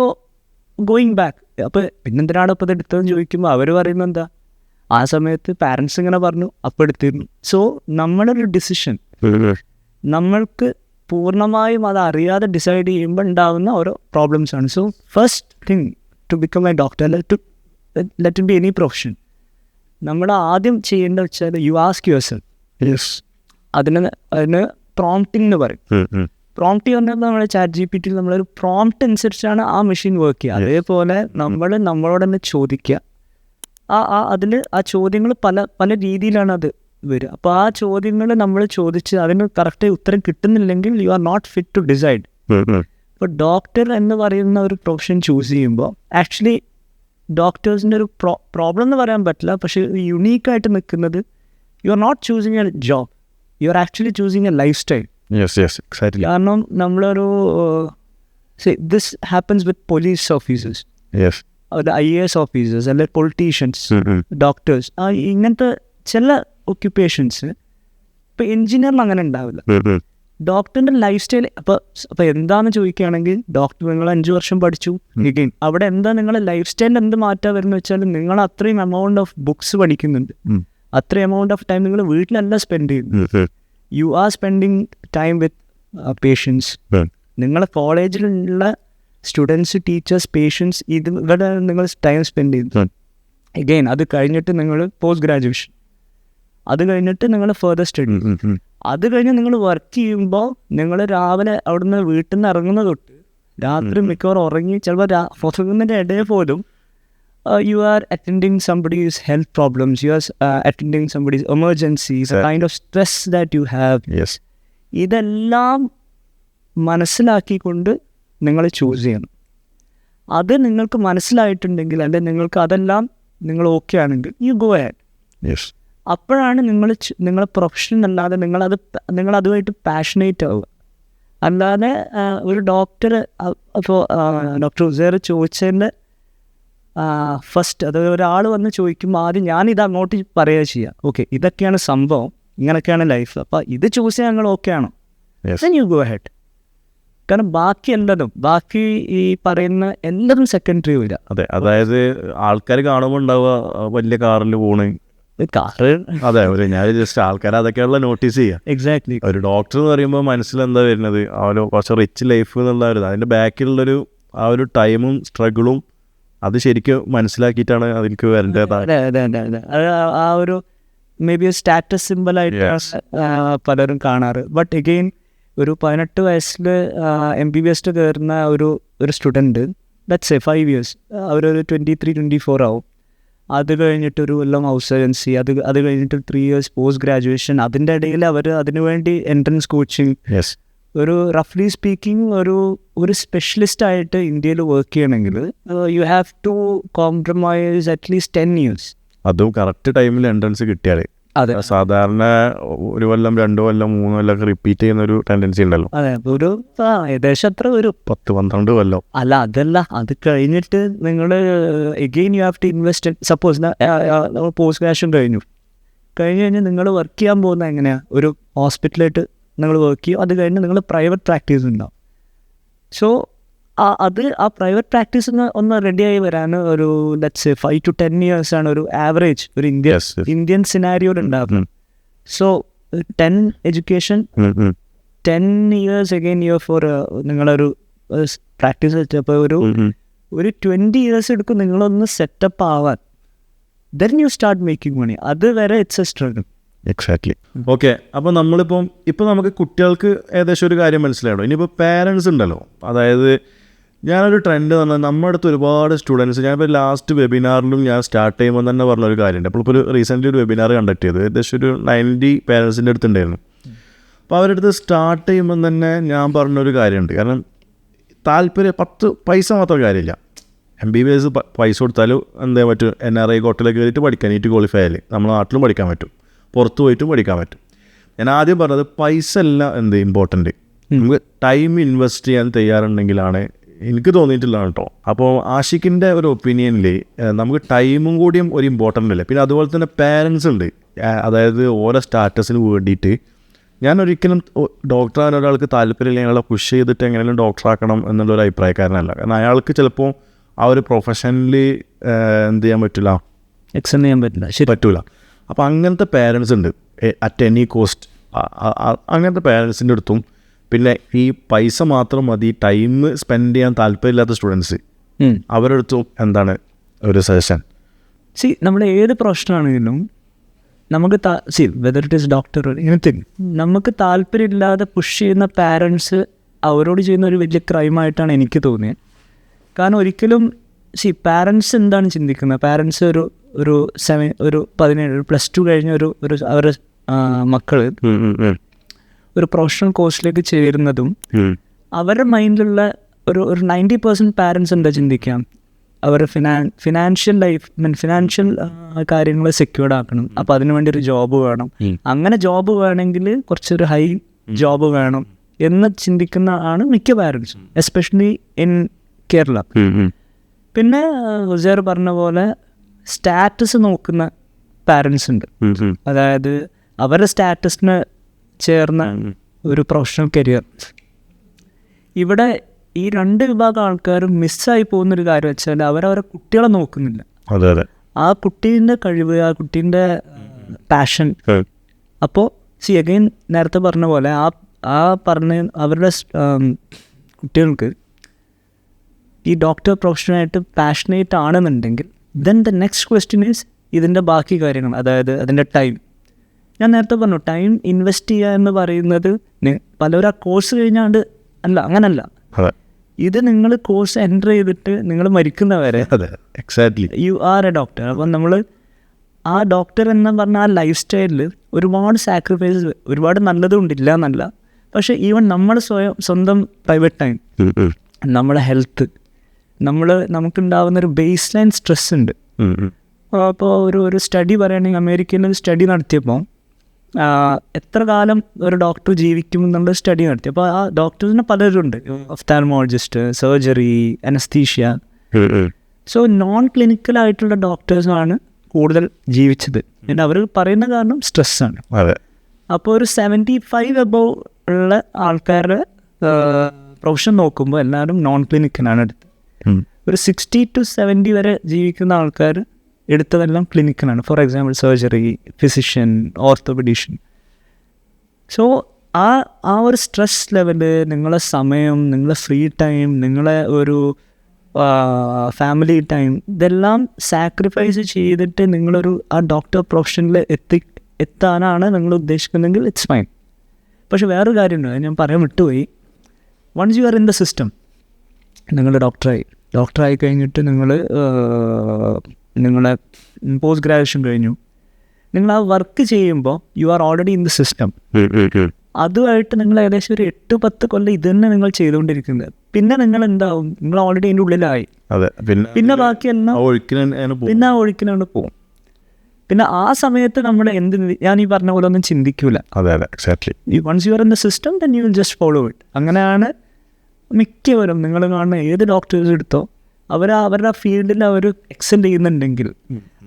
going back, അപ്പോൾ പിന്നെന്തിനാണ് ഇപ്പോൾ ഇത് എടുത്തതെന്ന് ചോദിക്കുമ്പോൾ അവർ പറയുന്നത് എന്താ, ആ സമയത്ത് പാരൻസ് ഇങ്ങനെ പറഞ്ഞു, അപ്പോൾ എടുത്തിരുന്നു. സോ നമ്മളൊരു ഡിസിഷൻ നമ്മൾക്ക് പൂർണ്ണമായും അത് അറിയാതെ ഡിസൈഡ് ചെയ്യുമ്പോൾ ഉണ്ടാകുന്ന ഓരോ പ്രോബ്ലംസാണ്. So first thing to become a doctor, let it be any profession, നമ്മൾ ആദ്യം ചെയ്യേണ്ടത് വെച്ചാൽ യു ആസ്ക് യുവർ സെൽഫ്. അതിന് പ്രോംപ്റ്റിംഗ് എന്ന് പറയും. പ്രോംപ്റ്റ് പറഞ്ഞാൽ നമ്മൾ ChatGPT നമ്മളൊരു പ്രോംപ്റ്റ് അനുസരിച്ചാണ് ആ മെഷീൻ വർക്ക് ചെയ്യുക. അതേപോലെ നമ്മളോട് തന്നെ ചോദിക്കുക. അതിൽ ആ ചോദ്യങ്ങൾ പല രീതിയിലാണ് അത് വരിക. അപ്പോൾ ആ ചോദ്യങ്ങൾ നമ്മൾ ചോദിച്ച് അതിന് കറക്റ്റ് ഉത്തരം കിട്ടുന്നില്ലെങ്കിൽ you are not fit to decide. ഇപ്പോൾ ഡോക്ടർ എന്ന് പറയുന്ന ഒരു പ്രൊഫഷൻ ചൂസ് ചെയ്യുമ്പോൾ ആക്ച്വലി ഡോക്ടേഴ്സിൻ്റെ ഒരു പ്രോബ്ലം എന്ന് പറയാൻ പറ്റില്ല, പക്ഷേ യുണീക്കായിട്ട് നിൽക്കുന്നത് you are not choosing a job, you are actually choosing a lifestyle. കാരണം നമ്മളൊരു this happens with police officers, IAS officers, അല്ലെ പൊളിറ്റീഷ്യൻസ്, ഡോക്ടേഴ്സ്, ഇങ്ങനത്തെ ചില ഒക്യുപ്പേഷൻസ്. ഇപ്പോൾ എൻജിനീയറിന് അങ്ങനെ ഉണ്ടാവില്ല. ഡോക്ടറിൻ്റെ ലൈഫ് സ്റ്റൈൽ അപ്പോൾ എന്താണെന്ന് ചോദിക്കുകയാണെങ്കിൽ, ഡോക്ടർ നിങ്ങൾ 5 വർഷം പഠിച്ചു, അവിടെ എന്താ നിങ്ങളുടെ ലൈഫ് സ്റ്റൈലിൽ എന്ത് മാറ്റാൻ വരുന്നത് വെച്ചാൽ നിങ്ങൾ അത്രയും എമൗണ്ട് ഓഫ് ബുക്സ് പഠിക്കുന്നുണ്ട്, അത്രയും എമൗണ്ട് ഓഫ് ടൈം നിങ്ങൾ വീട്ടിലല്ല സ്പെൻഡ് ചെയ്യുന്നത്. You are spending time with patients. നിങ്ങളെ കോളേജിലുള്ള സ്റ്റുഡൻസ്, ടീച്ചേഴ്സ്, പേഷ്യൻസ്, ഇവിടെ നിങ്ങൾ ടൈം സ്പെൻഡ് ചെയ്യുന്നു. എഗെയിൻ അത് കഴിഞ്ഞിട്ട് നിങ്ങൾ പോസ്റ്റ് ഗ്രാജുവേഷൻ, അത് കഴിഞ്ഞിട്ട് നിങ്ങൾ ഫെർദർ സ്റ്റഡി, അത് കഴിഞ്ഞ് നിങ്ങൾ വർക്ക് ചെയ്യുമ്പോൾ നിങ്ങൾ രാവിലെ അവിടുന്ന് വീട്ടിൽ നിന്ന് ഇറങ്ങുന്ന തൊട്ട് രാത്രി മിക്കവാറും ഉറങ്ങി, ചിലപ്പോൾ ഉറങ്ങുന്നതിൻ്റെ ഇടയിൽ പോലും you are attending somebody's health problems, you are attending somebody's emergencies, a kind of stress that you have. ഇതെല്ലാം മനസ്സിലാക്കിക്കൊണ്ട് നിങ്ങൾ ചൂസ് ചെയ്യണം. അത് നിങ്ങൾക്ക് മനസ്സിലായിട്ടുണ്ടെങ്കിൽ, അല്ലെങ്കിൽ നിങ്ങൾക്ക് അതെല്ലാം നിങ്ങൾ ഓക്കെ ആണെങ്കിൽ യു ഗോ അഹെഡ്. അപ്പോഴാണ് നിങ്ങളെ പ്രൊഫഷൻ അല്ലാതെ നിങ്ങളതുമായിട്ട് പാഷനേറ്റ് ആവുക. അല്ലാതെ ഒരു ഡോക്ടർ, അപ്പോൾ ഡോക്ടർ ഉസൈർ ചോദിച്ചതിൻ്റെ ഫസ്റ്റ്, അത് ഒരാൾ വന്ന് ചോദിക്കുമ്പോൾ ആദ്യം ഞാനിത് അങ്ങോട്ട് പറയുക ചെയ്യുക, ഓക്കെ ഇതൊക്കെയാണ് സംഭവം, ഇങ്ങനെയൊക്കെയാണ് ലൈഫ്, അപ്പോൾ ഇത് ചൂസ് ചെയ്യാൻ ഞങ്ങൾ ഓക്കെ ആണോ, യു ഗോ ഹെഡ്. കാരണം ബാക്കി ഈ പറയുന്ന എല്ലാതും സെക്കൻഡറി വരിക. അതെ, അതായത് ആൾക്കാർ കാണുമ്പോൾ ഉണ്ടാവുക വലിയ കാറിൽ പോണ്, അതെ, ഞാൻ ജസ്റ്റ് ആൾക്കാർ അതൊക്കെയുള്ള നോട്ടീസ് ചെയ്യുക. എക്സാക്ട്ലി. ഒരു ഡോക്ടർ എന്ന് പറയുമ്പോൾ മനസ്സിലെന്താ വരുന്നത്, ആ ഒരു കുറച്ച് റിച്ച് ലൈഫ് എന്നുള്ള ഒരു, അതിൻ്റെ ബാക്കിലുള്ളൊരു ആ ഒരു ടൈമും സ്ട്രഗിളും അത് ശരിക്കും മനസ്സിലാക്കിയിട്ടാണ് അതിലേക്ക് വരേണ്ടത്. ആ ഒരു മേ ബി സ്റ്റാറ്റസ് സിമ്പിളായിട്ടാണ് പലരും കാണാറ്. ബട്ട് എഗെയിൻ ഒരു 18 വയസ്സിൽ MBBS കയറുന്ന ഒരു സ്റ്റുഡൻറ്റ്, ദാറ്റ്സ് 5 years, അവരൊരു 23-24 ആവും. അത് കഴിഞ്ഞിട്ടൊരു കൊല്ലം ഹൗസ് സർജൻസി, അത് കഴിഞ്ഞിട്ട് 3 years പോസ്റ്റ് ഗ്രാജുവേഷൻ, അതിൻ്റെ ഇടയിൽ അവർ അതിനുവേണ്ടി എൻട്രൻസ് കോച്ചിങ്, ഒരു റഫ്ലി സ്പീക്കിംഗ് ഒരു സ്പെഷ്യലിസ്റ്റ് ആയിട്ട് ഇന്ത്യയിൽ വർക്ക് ചെയ്യണമെങ്കിൽ you have to compromise at least 10 years. അതും കറക്റ്റ് ടൈമിൽ എൻട്രൻസ് കിട്ടിയാൽ. അതെ, സാധാരണ 1 കൊല്ലം 2 കൊല്ലം 3 കൊല്ലം ഒക്കെ റിപ്പീറ്റ് ചെയ്യുന്ന ഒരു ടെൻഡൻസി ഉണ്ടല്ലോ. അതെ, ഒരു ഏകദേശം അത്ര ഒരു 10-12 കൊല്ലം. അല്ല, അതല്ല, അത് കഴിഞ്ഞിട്ട് നിങ്ങൾ again you have to invest. Suppose post graduation കഴിഞ്ഞ് കഴിഞ്ഞാൽ നിങ്ങൾ വർക്ക് ചെയ്യാൻ പോകുന്നത് എങ്ങനെയാണ്, ഒരു ഹോസ്പിറ്റലായിട്ട് നിങ്ങൾ വർക്ക് ചെയ്യും. അത് കഴിഞ്ഞ് നിങ്ങൾ പ്രൈവറ്റ് പ്രാക്ടീസ് ഉണ്ടാവും. സോ അത് ആ പ്രൈവറ്റ് പ്രാക്ടീസിന് ഒന്ന് റെഡിയായി വരാൻ ഒരു ലെറ്റ്സ് 5 to 10 years ആണ് ഒരു ആവറേജ് ഒരു ഇന്ത്യൻ സിനാരിയോയിൽ ഉണ്ടാകുന്നത്. So 10 education 10 years again you for നിങ്ങളൊരു പ്രാക്ടീസ് വെച്ചപ്പോൾ ഒരു 20 years എടുക്കും നിങ്ങളൊന്ന് സെറ്റപ്പ് ആവാൻ. Then you start making money. അതുവരെ it's a struggle. Exactly. Okay, അപ്പോൾ ഇപ്പം നമുക്ക് കുട്ടികൾക്ക് ഏകദേശം ഒരു കാര്യം മനസ്സിലായല്ലോ. ഇനിയിപ്പോൾ പാരൻസ് ഉണ്ടല്ലോ, അതായത് ഞാനൊരു ട്രെൻഡ് പറഞ്ഞാൽ നമ്മുടെ അടുത്ത് ഒരുപാട് സ്റ്റുഡൻസ്, ഞാനിപ്പോൾ ലാസ്റ്റ് വെബിനാറിലും ഞാൻ സ്റ്റാർട്ട് ചെയ്യുമ്പോൾ തന്നെ പറഞ്ഞൊരു കാര്യമുണ്ട്. അപ്പോൾ ഇപ്പോൾ ഒരു റീസെൻ്റ്ലി ഒരു വെബിനാർ കണ്ടക്ട് ചെയ്ത് ഏകദേശം ഒരു 90 പാരൻസിൻ്റെ അടുത്തുണ്ടായിരുന്നു. അപ്പോൾ അവരുടെ അടുത്ത് സ്റ്റാർട്ട് ചെയ്യുമ്പോൾ തന്നെ ഞാൻ പറഞ്ഞൊരു കാര്യമുണ്ട്. കാരണം താല്പര്യം 10 പൈസ മാത്രം കാര്യമില്ല. MBBS പൈസ കൊടുത്താലും എന്താ പറ്റും, NRI കോട്ടയിലേക്ക് കയറിയിട്ട് പഠിക്കാൻ, നീറ്റ് ക്വാളിഫൈ ആയാൽ നമ്മുടെ നാട്ടിലും പഠിക്കാൻ പറ്റും, പുറത്ത് പോയിട്ടും പഠിക്കാൻ പറ്റും. ഞാൻ ആദ്യം പറഞ്ഞത് പൈസ അല്ല ഇമ്പോർട്ടൻറ്റ്, നമുക്ക് ടൈം ഇൻവെസ്റ്റ് ചെയ്യാൻ തയ്യാറുണ്ടെങ്കിലാണ് എനിക്ക് തോന്നിയിട്ടുള്ളതാണ് കേട്ടോ. അപ്പോൾ ആഷിക്കിൻ്റെ ഒരു ഒപ്പീനിയനിൽ നമുക്ക് ടൈമും കൂടിയും ഒരു ഇമ്പോർട്ടൻ്റ് അല്ലേ. പിന്നെ അതുപോലെ തന്നെ പാരൻസ് ഉണ്ട്, അതായത് ഓരോ സ്റ്റാറ്റസിന് വേണ്ടിയിട്ട് ഞാൻ ഒരിക്കലും ഡോക്ടറാകാൻ ഒരാൾക്ക് താല്പര്യമില്ല അയാളെ പുഷ് ചെയ്തിട്ട് എങ്ങനെയും ഡോക്ടറാക്കണം എന്നുള്ളൊരു അഭിപ്രായക്കാരനല്ല. കാരണം അയാൾക്ക് ചിലപ്പോൾ ആ ഒരു പ്രൊഫഷനിൽ എന്ത് ചെയ്യാൻ പറ്റില്ല, എക്സ്റ്റെൻഡ് ചെയ്യാൻ പറ്റില്ല, പറ്റൂല. അപ്പോൾ അങ്ങനത്തെ പാരൻസ് ഉണ്ട് അറ്റ് എനി കോസ്റ്റ്. അങ്ങനത്തെ പാരൻസിൻ്റെ അടുത്തും പിന്നെ ഈ പൈസ മാത്രം മതി ടൈം സ്പെൻഡ് ചെയ്യാൻ താല്പര്യമില്ലാത്ത സ്റ്റുഡൻസ്, അവരുടെ അടുത്തും എന്താണ് ഒരു സജഷൻ? നമ്മുടെ ഏത് പ്രൊഫഷനാണെങ്കിലും നമുക്ക് whether it is doctor anything, നമുക്ക് താല്പര്യമില്ലാതെ പുഷ് ചെയ്യുന്ന പാരൻസ് അവരോട് ചെയ്യുന്ന ഒരു വലിയ ക്രൈമായിട്ടാണ് എനിക്ക് തോന്നിയത്. കാരണം ഒരിക്കലും പാരൻസ് എന്താണ് ചിന്തിക്കുന്നത്, പാരൻസ് ഒരു 17 +2 കഴിഞ്ഞ അവരുടെ മക്കൾ ഒരു പ്രൊഫഷണൽ കോഴ്സിലേക്ക് ചേരുന്നതും അവരുടെ മൈൻഡിലുള്ള ഒരു 90% പാരൻസ് എന്താ ചിന്തിക്കാം, അവരുടെ ഫിനാൻഷ്യൽ ലൈഫ് ഫിനാൻഷ്യൽ കാര്യങ്ങൾ സെക്യൂർഡ് ആക്കണം, അപ്പോൾ അതിനുവേണ്ടി ഒരു ജോബ് വേണം, അങ്ങനെ ജോബ് വേണമെങ്കിൽ കുറച്ചൊരു ഹൈ ജോബ് വേണം എന്ന് ചിന്തിക്കുന്ന ആണ് മിക്ക പാരൻസും, എസ്പെഷ്യലി ഇൻ കേരള. പിന്നെ ഹുസൈർ പറഞ്ഞ പോലെ സ്റ്റാറ്റസ് നോക്കുന്ന പാരൻസ് ഉണ്ട്, അതായത് അവരുടെ സ്റ്റാറ്റസിന് ചേർന്ന ഒരു പ്രൊഫഷണൽ കരിയർ. ഇവിടെ ഈ 2 വിഭാഗം ആൾക്കാരും മിസ്സായി പോകുന്നൊരു കാര്യം വെച്ചാൽ അവരവരെ കുട്ടികളെ നോക്കുന്നില്ല. ആ കുട്ടീൻ്റെ കഴിവ്, ആ കുട്ടീൻ്റെ പാഷൻ. അപ്പോൾ അഗൈൻ നേരത്തെ പറഞ്ഞ പോലെ അവരുടെ കുട്ടികൾക്ക് ഈ ഡോക്ടർ പ്രൊഫഷനായിട്ട് പാഷനേറ്റ് ആണെന്നുണ്ടെങ്കിൽ then the next question is ഇതിൻ്റെ ബാക്കി കാര്യങ്ങൾ, അതായത് അതിൻ്റെ ടൈം. ഞാൻ നേരത്തെ പറഞ്ഞു ടൈം ഇൻവെസ്റ്റ് ചെയ്യുക എന്ന് പറയുന്നത് പലരും ആ കോഴ്സ് കഴിഞ്ഞാണ്ട് അങ്ങനല്ല, ഇത് നിങ്ങൾ കോഴ്സ് എൻ്റർ ചെയ്തിട്ട് നിങ്ങൾ മരിക്കുന്നവരെ യു ആർ എ ഡോക്ടർ. അപ്പം നമ്മൾ ആ ഡോക്ടർ എന്ന് പറഞ്ഞ ആ ലൈഫ് സ്റ്റൈലിൽ ഒരുപാട് സാക്രിഫൈസസ്, ഒരുപാട് നല്ലതും ഇല്ല എന്നല്ല, പക്ഷേ ഈവൻ നമ്മൾ സ്വന്തം പ്രൈവറ്റ് ടൈം, നമ്മുടെ ഹെൽത്ത്, നമുക്കുണ്ടാവുന്നൊരു ബേസ് ലൈൻ സ്ട്രെസ് ഉണ്ട്. അപ്പോൾ ഒരു സ്റ്റഡി പറയുകയാണെങ്കിൽ അമേരിക്കയിൽ ഒരു സ്റ്റഡി നടത്തിയപ്പോൾ എത്ര കാലം ഒരു ഡോക്ടർ ജീവിക്കും എന്നുള്ള സ്റ്റഡി നടത്തി. അപ്പോൾ ആ ഡോക്ടേഴ്സിന് പലരുണ്ട്, ophthalmologist, surgery, anaesthesia. So non ക്ലിനിക്കലായിട്ടുള്ള ഡോക്ടേഴ്സാണ് കൂടുതൽ ജീവിച്ചത്. അവർ പറയുന്ന കാരണം സ്ട്രെസ്സാണ്. അപ്പോൾ ഒരു 75 above ഉള്ള ആൾക്കാരുടെ പ്രൊഫഷൻ നോക്കുമ്പോൾ എല്ലാവരും നോൺ ക്ലിനിക്കലാണ് എടുത്തത്. ഒരു 60 to 70 വരെ ജീവിക്കുന്ന ആൾക്കാർ എടുത്തതെല്ലാം ക്ലിനിക്കലാണ്. For example surgery, physician, orthopedician. So ആ ഒരു സ്ട്രെസ് ലെവല്, നിങ്ങളെ സമയം, നിങ്ങളെ ഫ്രീ ടൈം, നിങ്ങളെ ഒരു ഫാമിലി ടൈം, ഇതെല്ലാം സാക്രിഫൈസ് ചെയ്തിട്ട് നിങ്ങളൊരു ആ ഡോക്ടർ പ്രൊഫഷനിൽ എത്താനാണ് നിങ്ങൾ ഉദ്ദേശിക്കുന്നതെങ്കിൽ ഇറ്റ്സ് ഫൈൻ. പക്ഷെ വേറൊരു കാര്യമുണ്ട്, ഞാൻ പറയാൻ വിട്ടുപോയി. Once you are in the system, നിങ്ങൾ ഡോക്ടറായി കഴിഞ്ഞിട്ട് നിങ്ങളെ പോസ്റ്റ് ഗ്രാജുവേഷൻ കഴിഞ്ഞു, നിങ്ങൾ ആ വർക്ക് ചെയ്യുമ്പോൾ you are already in the system. അതുമായിട്ട് നിങ്ങൾ ഏകദേശം ഒരു 8-10 കൊല്ലം ഇത് തന്നെ നിങ്ങൾ ചെയ്തുകൊണ്ടിരിക്കുന്നത്. പിന്നെ നിങ്ങൾ എന്താവും, നിങ്ങൾ ഓൾറെഡി അതിൻ്റെ ഉള്ളിലായി. പിന്നെ ബാക്കിയെല്ലാം പിന്നെ ആ ഒഴുക്കിനാണ് പോകും. പിന്നെ ആ സമയത്ത് നമ്മൾ ഞാൻ ഈ പറഞ്ഞ പോലെ ഒന്നും ചിന്തിക്കൂല. Once you are in the system then you will just follow it. അങ്ങനെയാണ് മിക്കവരും നിങ്ങൾ കാണുന്ന ഏത് ഡോക്ടേഴ്സ് എടുത്തോ, അവരുടെ ഫീൽഡിൽ അവർ എക്സെൽ ചെയ്യുന്നുണ്ടെങ്കിൽ,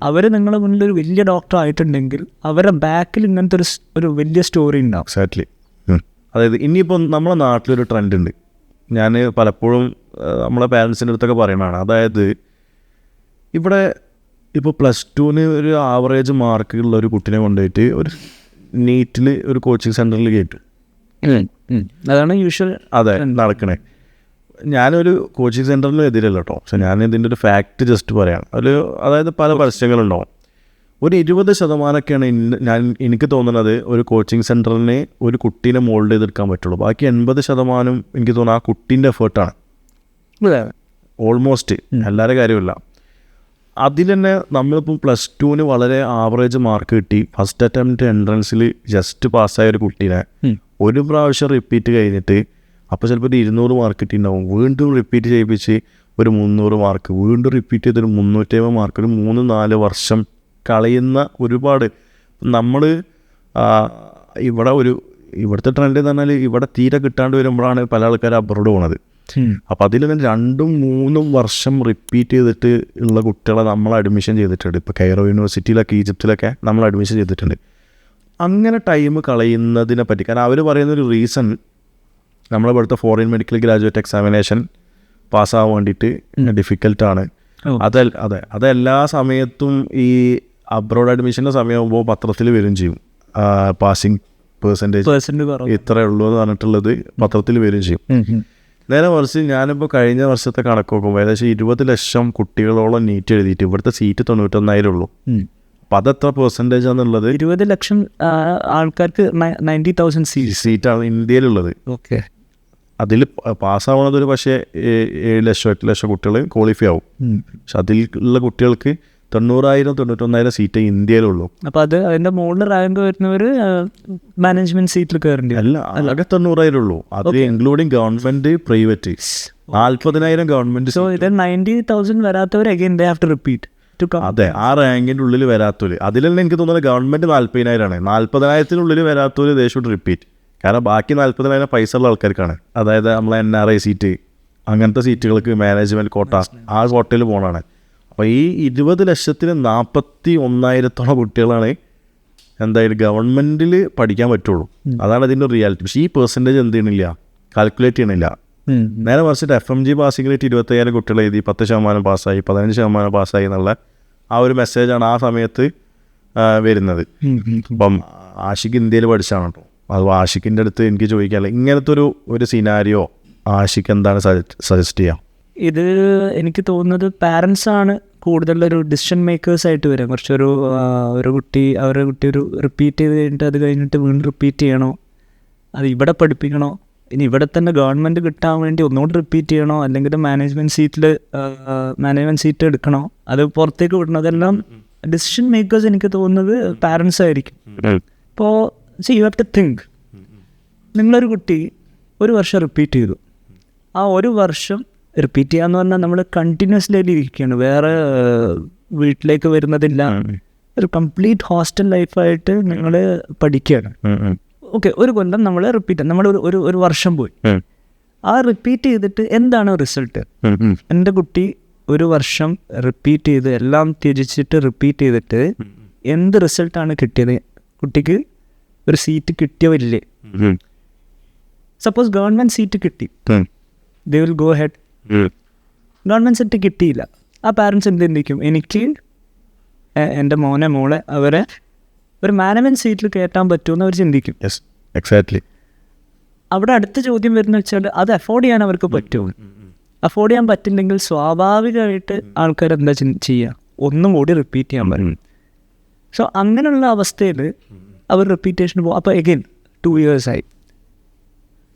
അവർ നിങ്ങളുടെ മുന്നിൽ ഒരു വലിയ ഡോക്ടർ ആയിട്ടുണ്ടെങ്കിൽ അവരുടെ ബാക്കിൽ ഇങ്ങനത്തെ ഒരു വലിയ സ്റ്റോറി ഉണ്ടാവും. അതായത് ഇനിയിപ്പോൾ നമ്മുടെ നാട്ടിലൊരു ട്രെൻഡ് ഉണ്ട്, ഞാൻ പലപ്പോഴും നമ്മളെ പാരൻസിൻ്റെ അടുത്തൊക്കെ പറയുന്നതാണ്. അതായത് ഇവിടെ ഇപ്പോൾ +2 ഒരു ആവറേജ് മാർക്കുള്ള ഒരു കുട്ടീനെ കൊണ്ടുപോയിട്ട് ഒരു നീറ്റിൽ ഒരു കോച്ചിങ് സെൻറ്ററിൽ കയറ്റും. അതാണ് യൂഷ്വൽ. അതെ, നടക്കണേ. ഞാനൊരു കോച്ചിങ് സെൻറ്ററിനും എതിരല്ല കേട്ടോ, പക്ഷെ ഞാൻ ഇതിൻ്റെ ഒരു ഫാക്റ്റ് ജസ്റ്റ് പറയാം. അതായത് പല പരസ്യങ്ങളുണ്ടാവും. ഒരു 20%ഒക്കെയാണ് എനിക്ക് തോന്നുന്നത് ഒരു കോച്ചിങ് സെൻറ്ററിനെ ഒരു കുട്ടീനെ മോൾഡ് ചെയ്തെടുക്കാൻ പറ്റുള്ളൂ. ബാക്കി 80% എനിക്ക് തോന്നുന്നു ആ കുട്ടീൻ്റെ എഫേർട്ടാണ്. ഓൾമോസ്റ്റ് എല്ലാവരുടെ കാര്യമില്ല. അതിൽ തന്നെ നമ്മളിപ്പം +2 വളരെ ആവറേജ് മാർക്ക് കിട്ടി ഫസ്റ്റ് അറ്റംപ്റ്റ് എൻട്രൻസിൽ ജസ്റ്റ് പാസ്സായ ഒരു കുട്ടീനെ ഒരു പ്രാവശ്യം റിപ്പീറ്റ് കഴിഞ്ഞിട്ട് അപ്പോൾ ചിലപ്പോൾ ഒരു 200 മാർക്ക് കിട്ടിയിട്ടുണ്ടാവും. വീണ്ടും റിപ്പീറ്റ് ചെയ്യിപ്പിച്ച് ഒരു 300 മാർക്ക്, വീണ്ടും റിപ്പീറ്റ് ചെയ്തൊരു 350 മാർക്ക്, ഒരു 3-4 വർഷം കളയുന്ന ഒരുപാട്. നമ്മൾ ഇവിടെ ഇവിടുത്തെ ട്രെൻഡ് എന്ന് പറഞ്ഞാൽ ഇവിടെ തീരെ കിട്ടാണ്ട് വരുമ്പോഴാണ് പല ആൾക്കാരും അബ്രോഡ് പോണത്. അപ്പം അതിൽ തന്നെ 2-3 വർഷം റിപ്പീറ്റ് ചെയ്തിട്ട് ഉള്ള കുട്ടികളെ നമ്മൾ അഡ്മിഷൻ ചെയ്തിട്ടുണ്ട്. ഇപ്പോൾ കൈറോ യൂണിവേഴ്സിറ്റിയിലൊക്കെ ഈജിപ്തിലൊക്കെ നമ്മൾ അഡ്മിഷൻ ചെയ്തിട്ടുണ്ട്. അങ്ങനെ ടൈം കളയുന്നതിനെ പറ്റി കാരണം അവർ പറയുന്നൊരു റീസൺ നമ്മളിവിടുത്തെ ഫോറിൻ മെഡിക്കൽ ഗ്രാജുവേറ്റ് എക്സാമിനേഷൻ പാസ്സാകാൻ വേണ്ടിയിട്ട് ഡിഫിക്കൽട്ടാണ്. അതെല്ലാ സമയത്തും ഈ അബ്രോഡ് അഡ്മിഷൻ്റെ സമയമാകുമ്പോൾ പത്രത്തിൽ വരും ചെയ്യും. പാസിങ് പെർസെൻറ്റേജ് ഇത്രയേ ഉള്ളൂ എന്ന് പറഞ്ഞിട്ടുള്ളത് പത്രത്തിൽ വരും ചെയ്യും. നേരെ മറിച്ച് ഞാനിപ്പോൾ കഴിഞ്ഞ വർഷത്തെ കണക്ക് നോക്കുമ്പോൾ ഏകദേശം 20 ലക്ഷം കുട്ടികളോളം നീറ്റ് എഴുതിയിട്ട് ഇവിടുത്തെ സീറ്റ് 91,000 ഉള്ളൂ. അപ്പം അതെത്ര പെർസെൻറ്റേജ് ആണെന്നുള്ളത്? 20 ലക്ഷം ആൾക്കാർക്ക് 90,000 സീറ്റാണ് ഇന്ത്യയിലുള്ളത്. ഓക്കെ. അതിൽ പാസ്സാവണത് ഒരു പക്ഷേ 7 ലക്ഷം 8 ലക്ഷം കുട്ടികൾ ക്വാളിഫൈ ആവും. പക്ഷെ അതിലുള്ള കുട്ടികൾക്ക് 90,000-91,000 സീറ്റ് ഇന്ത്യയിലുള്ളൂ. അപ്പോൾ അതിൻ്റെ മുകളിൽ റാങ്ക് വരുന്നവർ മാനേജ്മെൻറ്റ് സീറ്റിൽ കയറേണ്ടി അല്ല, ആകെ 90,000 ഉള്ളൂ. അത് including government private 40,000 government. So ഇത് 90,000 വരാത്തവർ again they have to repeat. അതെ, ആ റാങ്കിൻ്റെ ഉള്ളിൽ വരാത്തവർ. അതിൽ തന്നെ എനിക്ക് തോന്നുന്നത് ഗവൺമെൻറ് 40,000 40,000-നുള്ളിൽ വരാത്തവർ ദേ ഷുഡ് റിപ്പീറ്റ്. കാരണം ബാക്കി 40,000 പൈസ ഉള്ള ആൾക്കാർക്കാണ്. അതായത് നമ്മളെ NRI സീറ്റ് അങ്ങനത്തെ സീറ്റുകൾക്ക് മാനേജ്മെൻറ്റ് കോട്ട ആ കോട്ടയിൽ പോകണതാണ്. അപ്പോൾ ഈ 20 ലക്ഷത്തിന് 41,000 കുട്ടികളാണ് എന്തായാലും ഗവൺമെൻറ്റിൽ പഠിക്കാൻ പറ്റുള്ളൂ. അതാണ് അതിൻ്റെ റിയാലിറ്റി. പക്ഷേ ഈ പെർസെൻറ്റേജ് എന്ത് ചെയ്യണില്ല, കാൽക്കുലേറ്റ് ചെയ്യണില്ല. നേരെ മറിച്ചിട്ട് FMG പാസിംഗ് റേറ്റ് 25,000 കുട്ടികൾ എഴുതി 10% പാസ്സായി 15% പാസ്സായി എന്നുള്ള ആ ഒരു മെസ്സേജാണ് ആ സമയത്ത് വരുന്നത്. അപ്പം ആഷിഖ് ഇന്ത്യയിൽ പഠിച്ചാണ് കേട്ടോ. അത് ആഷിഖിൻ്റെ അടുത്ത് എനിക്ക് ചോദിക്കാമല്ലോ, ഇങ്ങനത്തെ ഒരു സിനാരിയോ ആഷിഖ് എന്താണ് സജസ്റ്റ് ചെയ്യാം? ഇത് എനിക്ക് തോന്നുന്നത് പാരൻസാണ് കൂടുതലൊരു ഡിസിഷൻ മേക്കേഴ്സായിട്ട് വരാം. ഒരു കുട്ടി ഒരു റിപ്പീറ്റ് ചെയ്ത് കഴിഞ്ഞിട്ട് അത് കഴിഞ്ഞിട്ട് വീണ്ടും റിപ്പീറ്റ് ചെയ്യണോ, അത് ഇവിടെ പഠിപ്പിക്കണോ, ഇനി ഇവിടെ തന്നെ ഗവൺമെൻറ് കിട്ടാൻ വേണ്ടി ഒന്നുകൂടി റിപ്പീറ്റ് ചെയ്യണോ, അല്ലെങ്കിൽ മാനേജ്മെൻറ്റ് സീറ്റ് എടുക്കണോ, അത് പുറത്തേക്ക് വിടണോ, അതെല്ലാം ഡിസിഷൻ മേക്കേഴ്സ് എനിക്ക് തോന്നുന്നത് പാരൻസ് ആയിരിക്കും. ഇപ്പോൾ യു ഹാവ് ടു തിങ്ക്, നിങ്ങളൊരു കുട്ടി ഒരു വർഷം റിപ്പീറ്റ് ചെയ്തു, ആ ഒരു വർഷം റിപ്പീറ്റ് ചെയ്യാന്ന് പറഞ്ഞാൽ നമ്മൾ കണ്ടിന്യൂസ്ലി ഇരിക്കുകയാണ്, വേറെ വീട്ടിലേക്ക് വരുന്നതില്ല, ഒരു കംപ്ലീറ്റ് ഹോസ്റ്റൽ ലൈഫായിട്ട് നിങ്ങൾ പഠിക്കുകയാണ്. ഓക്കെ, ഒരു കൊല്ലം നമ്മൾ റിപ്പീറ്റ്, നമ്മൾ ഒരു വർഷം പോയി, ആ റിപ്പീറ്റ് ചെയ്തിട്ട് എന്താണ് റിസൾട്ട്? എൻ്റെ കുട്ടി ഒരു വർഷം റിപ്പീറ്റ് ചെയ്ത് എല്ലാം ത്യജിച്ചിട്ട് റിപ്പീറ്റ് ചെയ്തിട്ട് എന്ത് റിസൾട്ടാണ് കിട്ടിയത്? കുട്ടിക്ക് ഒരു സീറ്റ് കിട്ടിയോ ഇല്ലേ? സപ്പോസ് ഗവൺമെൻറ് സീറ്റ് കിട്ടി, they will go head. Government seat കിട്ടിയില്ല, ആ പാരൻസ് എന്ത് ചിന്തിക്കും? എനിക്ക് എൻ്റെ മോളെ അവരെ ഒരു മാനേജ്മെൻറ്റ് സീറ്റിൽ കയറ്റാൻ പറ്റുമെന്ന് അവർ ചിന്തിക്കും. എക്സാക്ട്ലി. അവിടെ അടുത്ത ചോദ്യം വരുന്ന വെച്ചാൽ അത് അഫോർഡ് ചെയ്യാൻ അവർക്ക് പറ്റുമോ? അഫോർഡ് ചെയ്യാൻ പറ്റില്ലെങ്കിൽ സ്വാഭാവികമായിട്ട് ആൾക്കാർ എന്താ ചെയ്യുക? ഒന്നും കൂടി റിപ്പീറ്റ് ചെയ്യാൻ പറ്റും. സോ അങ്ങനെയുള്ള അവസ്ഥയിൽ അവർ റിപ്പീറ്റേഷന് പോകും. അപ്പോൾ എഗെയിൻ 2 years ആയി.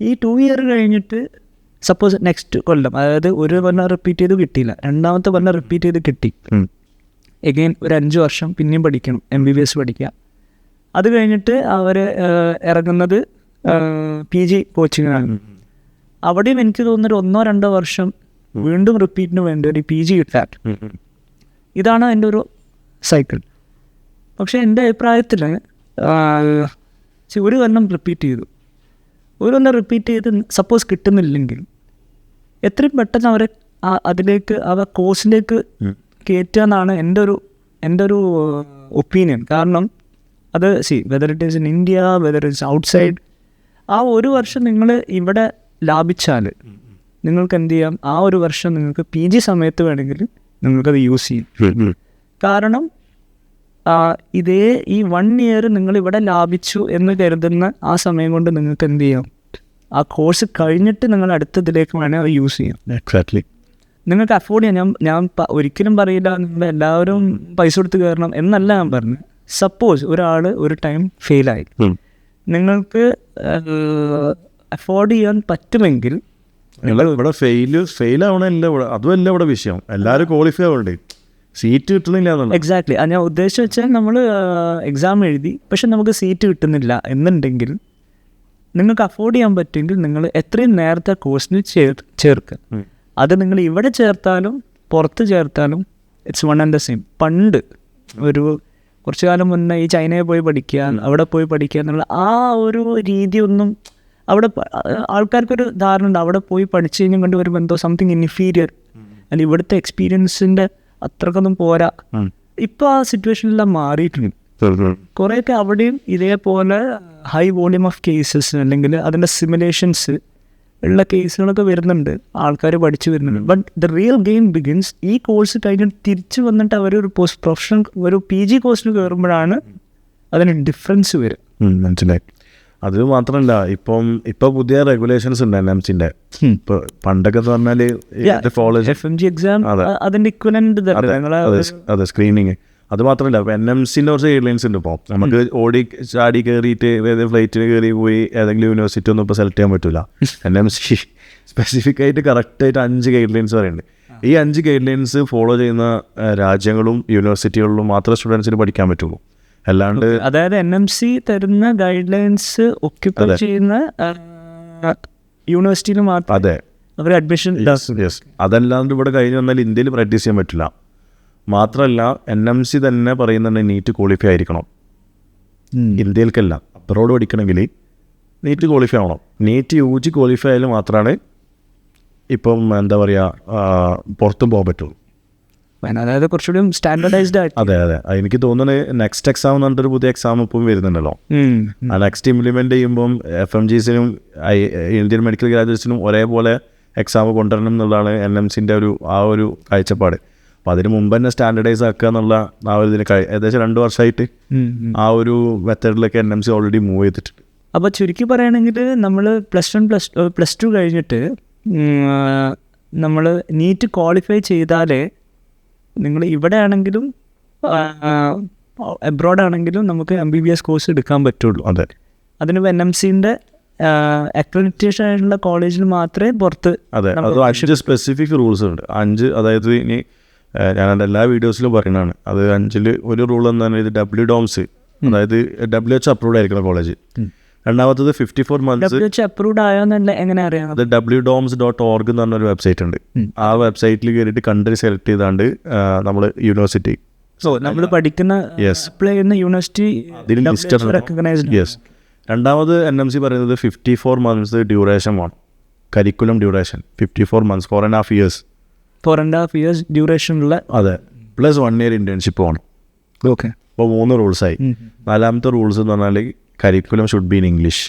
ഈ 2 year കഴിഞ്ഞിട്ട് സപ്പോസ് നെക്സ്റ്റ് കൊല്ലം, അതായത് ഒരു കൊല്ലം റിപ്പീറ്റ് ചെയ്ത് കിട്ടിയില്ല, രണ്ടാമത്തെ കൊല്ലം റിപ്പീറ്റ് ചെയ്ത് കിട്ടി, എഗെയിൻ ഒരു 5 വർഷം പിന്നെയും പഠിക്കണം, MBBS പഠിക്കുക. അത് കഴിഞ്ഞിട്ട് അവർ ഇറങ്ങുന്നത് PG കോച്ചിങ്ങിനാണ്. അവിടെയും എനിക്ക് തോന്നുന്നൊരു 1-2 വർഷം വീണ്ടും റിപ്പീറ്റിന് വേണ്ടി ഒരു PG കിട്ടാൻ. ഇതാണ് എൻ്റെ ഒരു സൈക്കിൾ. പക്ഷേ എൻ്റെ അഭിപ്രായത്തിൽ ഒരു കൊല്ലം റിപ്പീറ്റ് ചെയ്തു, ഒരു കൊല്ലം റിപ്പീറ്റ് ചെയ്ത് സപ്പോസ് കിട്ടുന്നില്ലെങ്കിൽ എത്രയും പെട്ടെന്ന് അവരെ അതിലേക്ക് കോഴ്സിലേക്ക് കയറ്റുക എന്നാണ് എൻ്റെ ഒരു ഒപ്പീനിയൻ. കാരണം അത് whether it is in India, whether it's outside, ആ ഒരു വർഷം നിങ്ങൾ ഇവിടെ ലാഭിച്ചാൽ നിങ്ങൾക്ക് എന്ത് ചെയ്യാം, ആ ഒരു വർഷം നിങ്ങൾക്ക് PG സമയത്ത് വേണമെങ്കിൽ നിങ്ങൾക്കത് യൂസ് ചെയ്യും. കാരണം ഇതേ ഈ 1 year നിങ്ങൾ ഇവിടെ ലാഭിച്ചു എന്ന് കരുതുന്ന ആ സമയം കൊണ്ട് നിങ്ങൾക്ക് എന്ത് ചെയ്യാം, ആ കോഴ്സ് കഴിഞ്ഞിട്ട് നിങ്ങൾ അടുത്തതിലേക്ക് വേണമെങ്കിൽ അത് യൂസ് ചെയ്യാം. എക്സാക്ട്ലി. നിങ്ങൾക്ക് അഫോർഡ് ചെയ്യാം. ഞാൻ ഒരിക്കലും പറയില്ല നിങ്ങൾ എല്ലാവരും പൈസ കൊടുത്ത് കയറണം എന്നല്ല ഞാൻ പറഞ്ഞത്. സപ്പോസ് ഒരാൾ ഒരു ടൈം ഫെയിലായി, നിങ്ങൾക്ക് അഫോർഡ് ചെയ്യാൻ പറ്റുമെങ്കിൽ ഇവിടെ ഫെയിൽ ആവണല്ല, ഇവിടെ അതുമല്ല ഇവിടെ വിഷയം. എല്ലാവരും ക്വാളിഫൈ ആവണ്ടേ, സീറ്റ് കിട്ടുന്നില്ല. എക്സാക്ട്ലി. അത് ഞാൻ ഉദ്ദേശിച്ച് വെച്ചാൽ നമ്മൾ എക്സാം എഴുതി പക്ഷെ നമുക്ക് സീറ്റ് കിട്ടുന്നില്ല എന്നുണ്ടെങ്കിൽ നിങ്ങൾക്ക് അഫോർഡ് ചെയ്യാൻ പറ്റുമെങ്കിൽ നിങ്ങൾ എത്രയും നേരത്തെ കോഴ്സിന് ചേർക്കുക. അത് നിങ്ങൾ ഇവിടെ ചേർത്താലും പുറത്ത് ചേർത്താലും it's one and the same. പണ്ട് ഒരു കുറച്ചു കാലം മുന്നേ ഈ ചൈനയിൽ പോയി പഠിക്കുക, അവിടെ പോയി പഠിക്കുക എന്നുള്ള ആ ഒരു രീതിയൊന്നും അവിടെ ആൾക്കാർക്കൊരു ധാരണ ഉണ്ട്. അവിടെ പോയി പഠിച്ചു കഴിഞ്ഞാൽ കണ്ട് വരുമ്പോൾ എന്തോ സംതിങ് ഇൻഫീരിയർ, അല്ലെങ്കിൽ ഇവിടുത്തെ എക്സ്പീരിയൻസിൻ്റെ അത്രക്കൊന്നും പോരാ. ഇപ്പോൾ ആ സിറ്റുവേഷനെല്ലാം മാറിയിട്ടുണ്ട്. കുറേയൊക്കെ അവിടെയും ഇതേപോലെ ഹൈ വോളിയം ഓഫ് കേസസ് അല്ലെങ്കിൽ അതിൻ്റെ സിമുലേഷൻസ് ഉള്ള കേസുകളൊക്കെ വരുന്നുണ്ട്, ആൾക്കാർ പഠിച്ചു വരുന്നുണ്ട്. But the real game begins ഈ കോഴ്സ് കഴിഞ്ഞിട്ട് തിരിച്ച് വന്നിട്ട് അവരൊരു പ്രൊഫഷണൽ ഒരു PG കോഴ്സിന് കയറുമ്പോഴാണ് അതിന് ഡിഫറൻസ് വരും. മനസ്സിലായി. അത് മാത്രമല്ല, ഇപ്പോൾ പുതിയ റെഗുലേഷൻസ് ഉണ്ട് NMCൻ്റെ. ഇപ്പോൾ പണ്ടൊക്കെ പറഞ്ഞാൽ FMG എക്സാം അതിൻ്റെ ഇക്വലന്റ് അതെ സ്ക്രീനിങ്. അത് മാത്രമല്ല, ഇപ്പോൾ NMCൻ്റെ കുറച്ച് ഗൈഡ് ഉണ്ട്. ഇപ്പോൾ നമുക്ക് ഓടി ചാടി കയറിയിട്ട് ഫ്ലൈറ്റിന് കയറി പോയി ഏതെങ്കിലും യൂണിവേഴ്സിറ്റി ഒന്നും ഇപ്പോൾ സെലക്ട് ചെയ്യാൻ പറ്റില്ല. NMC സ്പെസിഫിക് ആയിട്ട് കറക്റ്റായിട്ട് 5 ഗൈഡ് ലൈൻസ് പറയുന്നുണ്ട്. ഈ 5 ഗൈഡ് ലൈൻസ് ഫോളോ ചെയ്യുന്ന രാജ്യങ്ങളും യൂണിവേഴ്സിറ്റികളിലും മാത്രമേ സ്റ്റുഡൻസിന് പഠിക്കാൻ പറ്റുള്ളൂ. അല്ലാണ്ട് അതായത് NMC തരുന്ന ഗൈഡ് ലൈൻസ് ഒക്യുപ്പൈ ചെയ്യുന്ന യൂണിവേഴ്സിറ്റിയിൽ മാത്രം അതെ അവർ അഡ്മിഷൻ. അതല്ലാണ്ട് ഇവിടെ കഴിഞ്ഞ് വന്നാൽ ഇന്ത്യയിൽ പ്രാക്ടീസ് ചെയ്യാൻ പറ്റില്ല. മാത്രമല്ല NMC തന്നെ പറയുന്നുണ്ട് നീറ്റ് ക്വാളിഫൈ ആയിരിക്കണം. ഇന്ത്യയിലേക്കല്ല, അബ്രോഡ് പഠിക്കണമെങ്കിൽ നീറ്റ് ക്വാളിഫൈ ആവണം. നീറ്റ് UG ക്വാളിഫൈ ആയാലും മാത്രമാണ് ഇപ്പം എന്താ പറയുക പുറത്തും പോകാൻ പറ്റുള്ളൂ. അതായത് കുറച്ചുകൂടി സ്റ്റാൻഡർഡൈസ്ഡ് ആയിട്ട്. അതെ. എനിക്ക് തോന്നുന്നത് നെക്സ്റ്റ് എക്സാം എന്ന് പറഞ്ഞിട്ടൊരു പുതിയ എക്സാം ഇപ്പം വരുന്നുണ്ടല്ലോ. ആ നെക്സ്റ്റ് ഇംപ്ലിമെൻറ്റ് ചെയ്യുമ്പം FMGസിനും ഇന്ത്യൻ മെഡിക്കൽ ഗ്രാജുവേറ്റ്സിനും ഒരേപോലെ എക്സാം കൊണ്ടുവരണം എന്നുള്ളതാണ് NMCൻ്റെ ഒരു കാഴ്ചപ്പാട്. അപ്പോൾ അതിന് മുമ്പ് തന്നെ സ്റ്റാൻഡർഡൈസ് ആക്കുക എന്നുള്ള ആ ഒരു ഇതിന് ഏകദേശം 2 വർഷമായിട്ട് ആ ഒരു മെത്തേഡിലേക്ക് NMC ഓൾറെഡി മൂവ് ചെയ്തിട്ടുണ്ട്. അപ്പോൾ ചുരുക്കി പറയുകയാണെങ്കിൽ നമ്മൾ പ്ലസ് ടു കഴിഞ്ഞിട്ട് നമ്മൾ നീറ്റ് ക്വാളിഫൈ ചെയ്താലേ നിങ്ങൾ ഇവിടെ ആണെങ്കിലും എബ്രോഡ് ആണെങ്കിലും നമുക്ക് MBBS കോഴ്സ് എടുക്കാൻ പറ്റുള്ളൂ. അതെ. അതിന് NMCൻ്റെ അക്രഡിറ്റേഷൻ ആയിട്ടുള്ള കോളേജിൽ മാത്രമേ പുറത്ത്. അതെ, അത് 5 സ്പെസിഫിക് റൂൾസ് ഉണ്ട്. 5 അതായത് ഇനി ഞാൻ എൻ്റെ എല്ലാ വീഡിയോസിലും പറയുന്നതാണ്. അത് 5ൽ ഒരു റൂൾ എന്ന് പറഞ്ഞാൽ ഇത് WDOMS, അതായത് WHO അപ്രൂവ്ഡ് ആയിരിക്കണം കോളേജ്. രണ്ടാമത്തത് 54 months അപ്രൂവ്ഡ് ആയോന്നല്ല എങ്ങനെ അറിയാം? അത് wdoms.org എന്ന് പറഞ്ഞൊരു വെബ്സൈറ്റ് ഉണ്ട്. ആ വെബ്സൈറ്റിൽ കയറിയിട്ട് കൺട്രി സെലക്ട് ചെയ്താണ്ട് നമ്മൾ യൂണിവേഴ്സിറ്റി നമ്മൾ പഠിക്കുന്ന അപ്ലൈ ചെയ്യുന്ന യൂണിവേഴ്സിറ്റി റെക്കഗ്നൈസ്ഡ്. യെസ്. രണ്ടാമത് NMC പറയുന്നത് 54 months ഡ്യൂറേഷൻ വേണം. Curriculum duration 54 months, 4.5 years. 4.5 years ഡ്യൂറേഷനുള്ള. അതെ. പ്ലസ് 1 year ഇന്റേൺഷിപ്പ് വേണം. ഓക്കെ. അപ്പോൾ 3 റൂൾസായി. 4ാമത്തെ റൂൾസ് എന്ന് പറഞ്ഞാൽ curriculum should be in English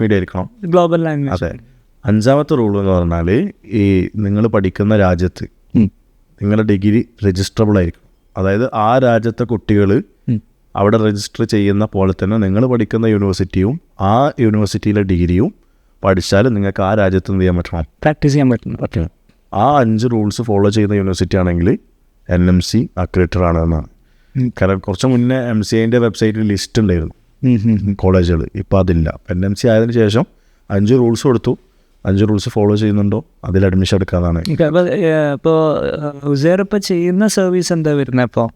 medium ആയിരിക്കണം, ഗ്ലോബൽ ലാംഗ്വേജ്. അതെ. 5ാമത്തെ റൂൾ എന്ന് പറഞ്ഞാൽ ഈ നിങ്ങൾ പഠിക്കുന്ന രാജ്യത്ത് നിങ്ങളുടെ ഡിഗ്രി രജിസ്റ്ററബിൾ ആയിരിക്കും. അതായത് ആ രാജ്യത്തെ കുട്ടികൾ അവിടെ രജിസ്റ്റർ ചെയ്യുന്ന പോലെ തന്നെ നിങ്ങൾ പഠിക്കുന്ന യൂണിവേഴ്സിറ്റിയും ആ യൂണിവേഴ്സിറ്റിയിലെ ഡിഗ്രിയും പഠിച്ചാൽ നിങ്ങൾക്ക് ആ രാജ്യത്ത് എന്ത് ചെയ്യാൻ പറ്റണം, പ്രാക്ടീസ് ചെയ്യാൻ പറ്റും. ആ 5 റൂൾസ് ഫോളോ ചെയ്യുന്ന യൂണിവേഴ്സിറ്റി ആണെങ്കിൽ NMC അക്രഡിറ്റഡ് ആണ് എന്നാണ്. കാരണം കുറച്ച് മുന്നേ MCAൻ്റെ വെബ്സൈറ്റിൽ ലിസ്റ്റ് ഉണ്ടായിരുന്നു കോളേജുകൾ, ഇപ്പോൾ അതില്ല. NMC ആയതിനു ശേഷം 5 റൂൾസ് കൊടുത്തു. 5 റൂൾസ് ഫോളോ ചെയ്യുന്നുണ്ടോ അതിൽ അഡ്മിഷൻ എടുക്കാനാണ്. ഇപ്പോൾ ഉസേറിപ്പോൾ ചെയ്യുന്ന സർവീസ് എന്താ വരുന്നത്? ഇപ്പോൾ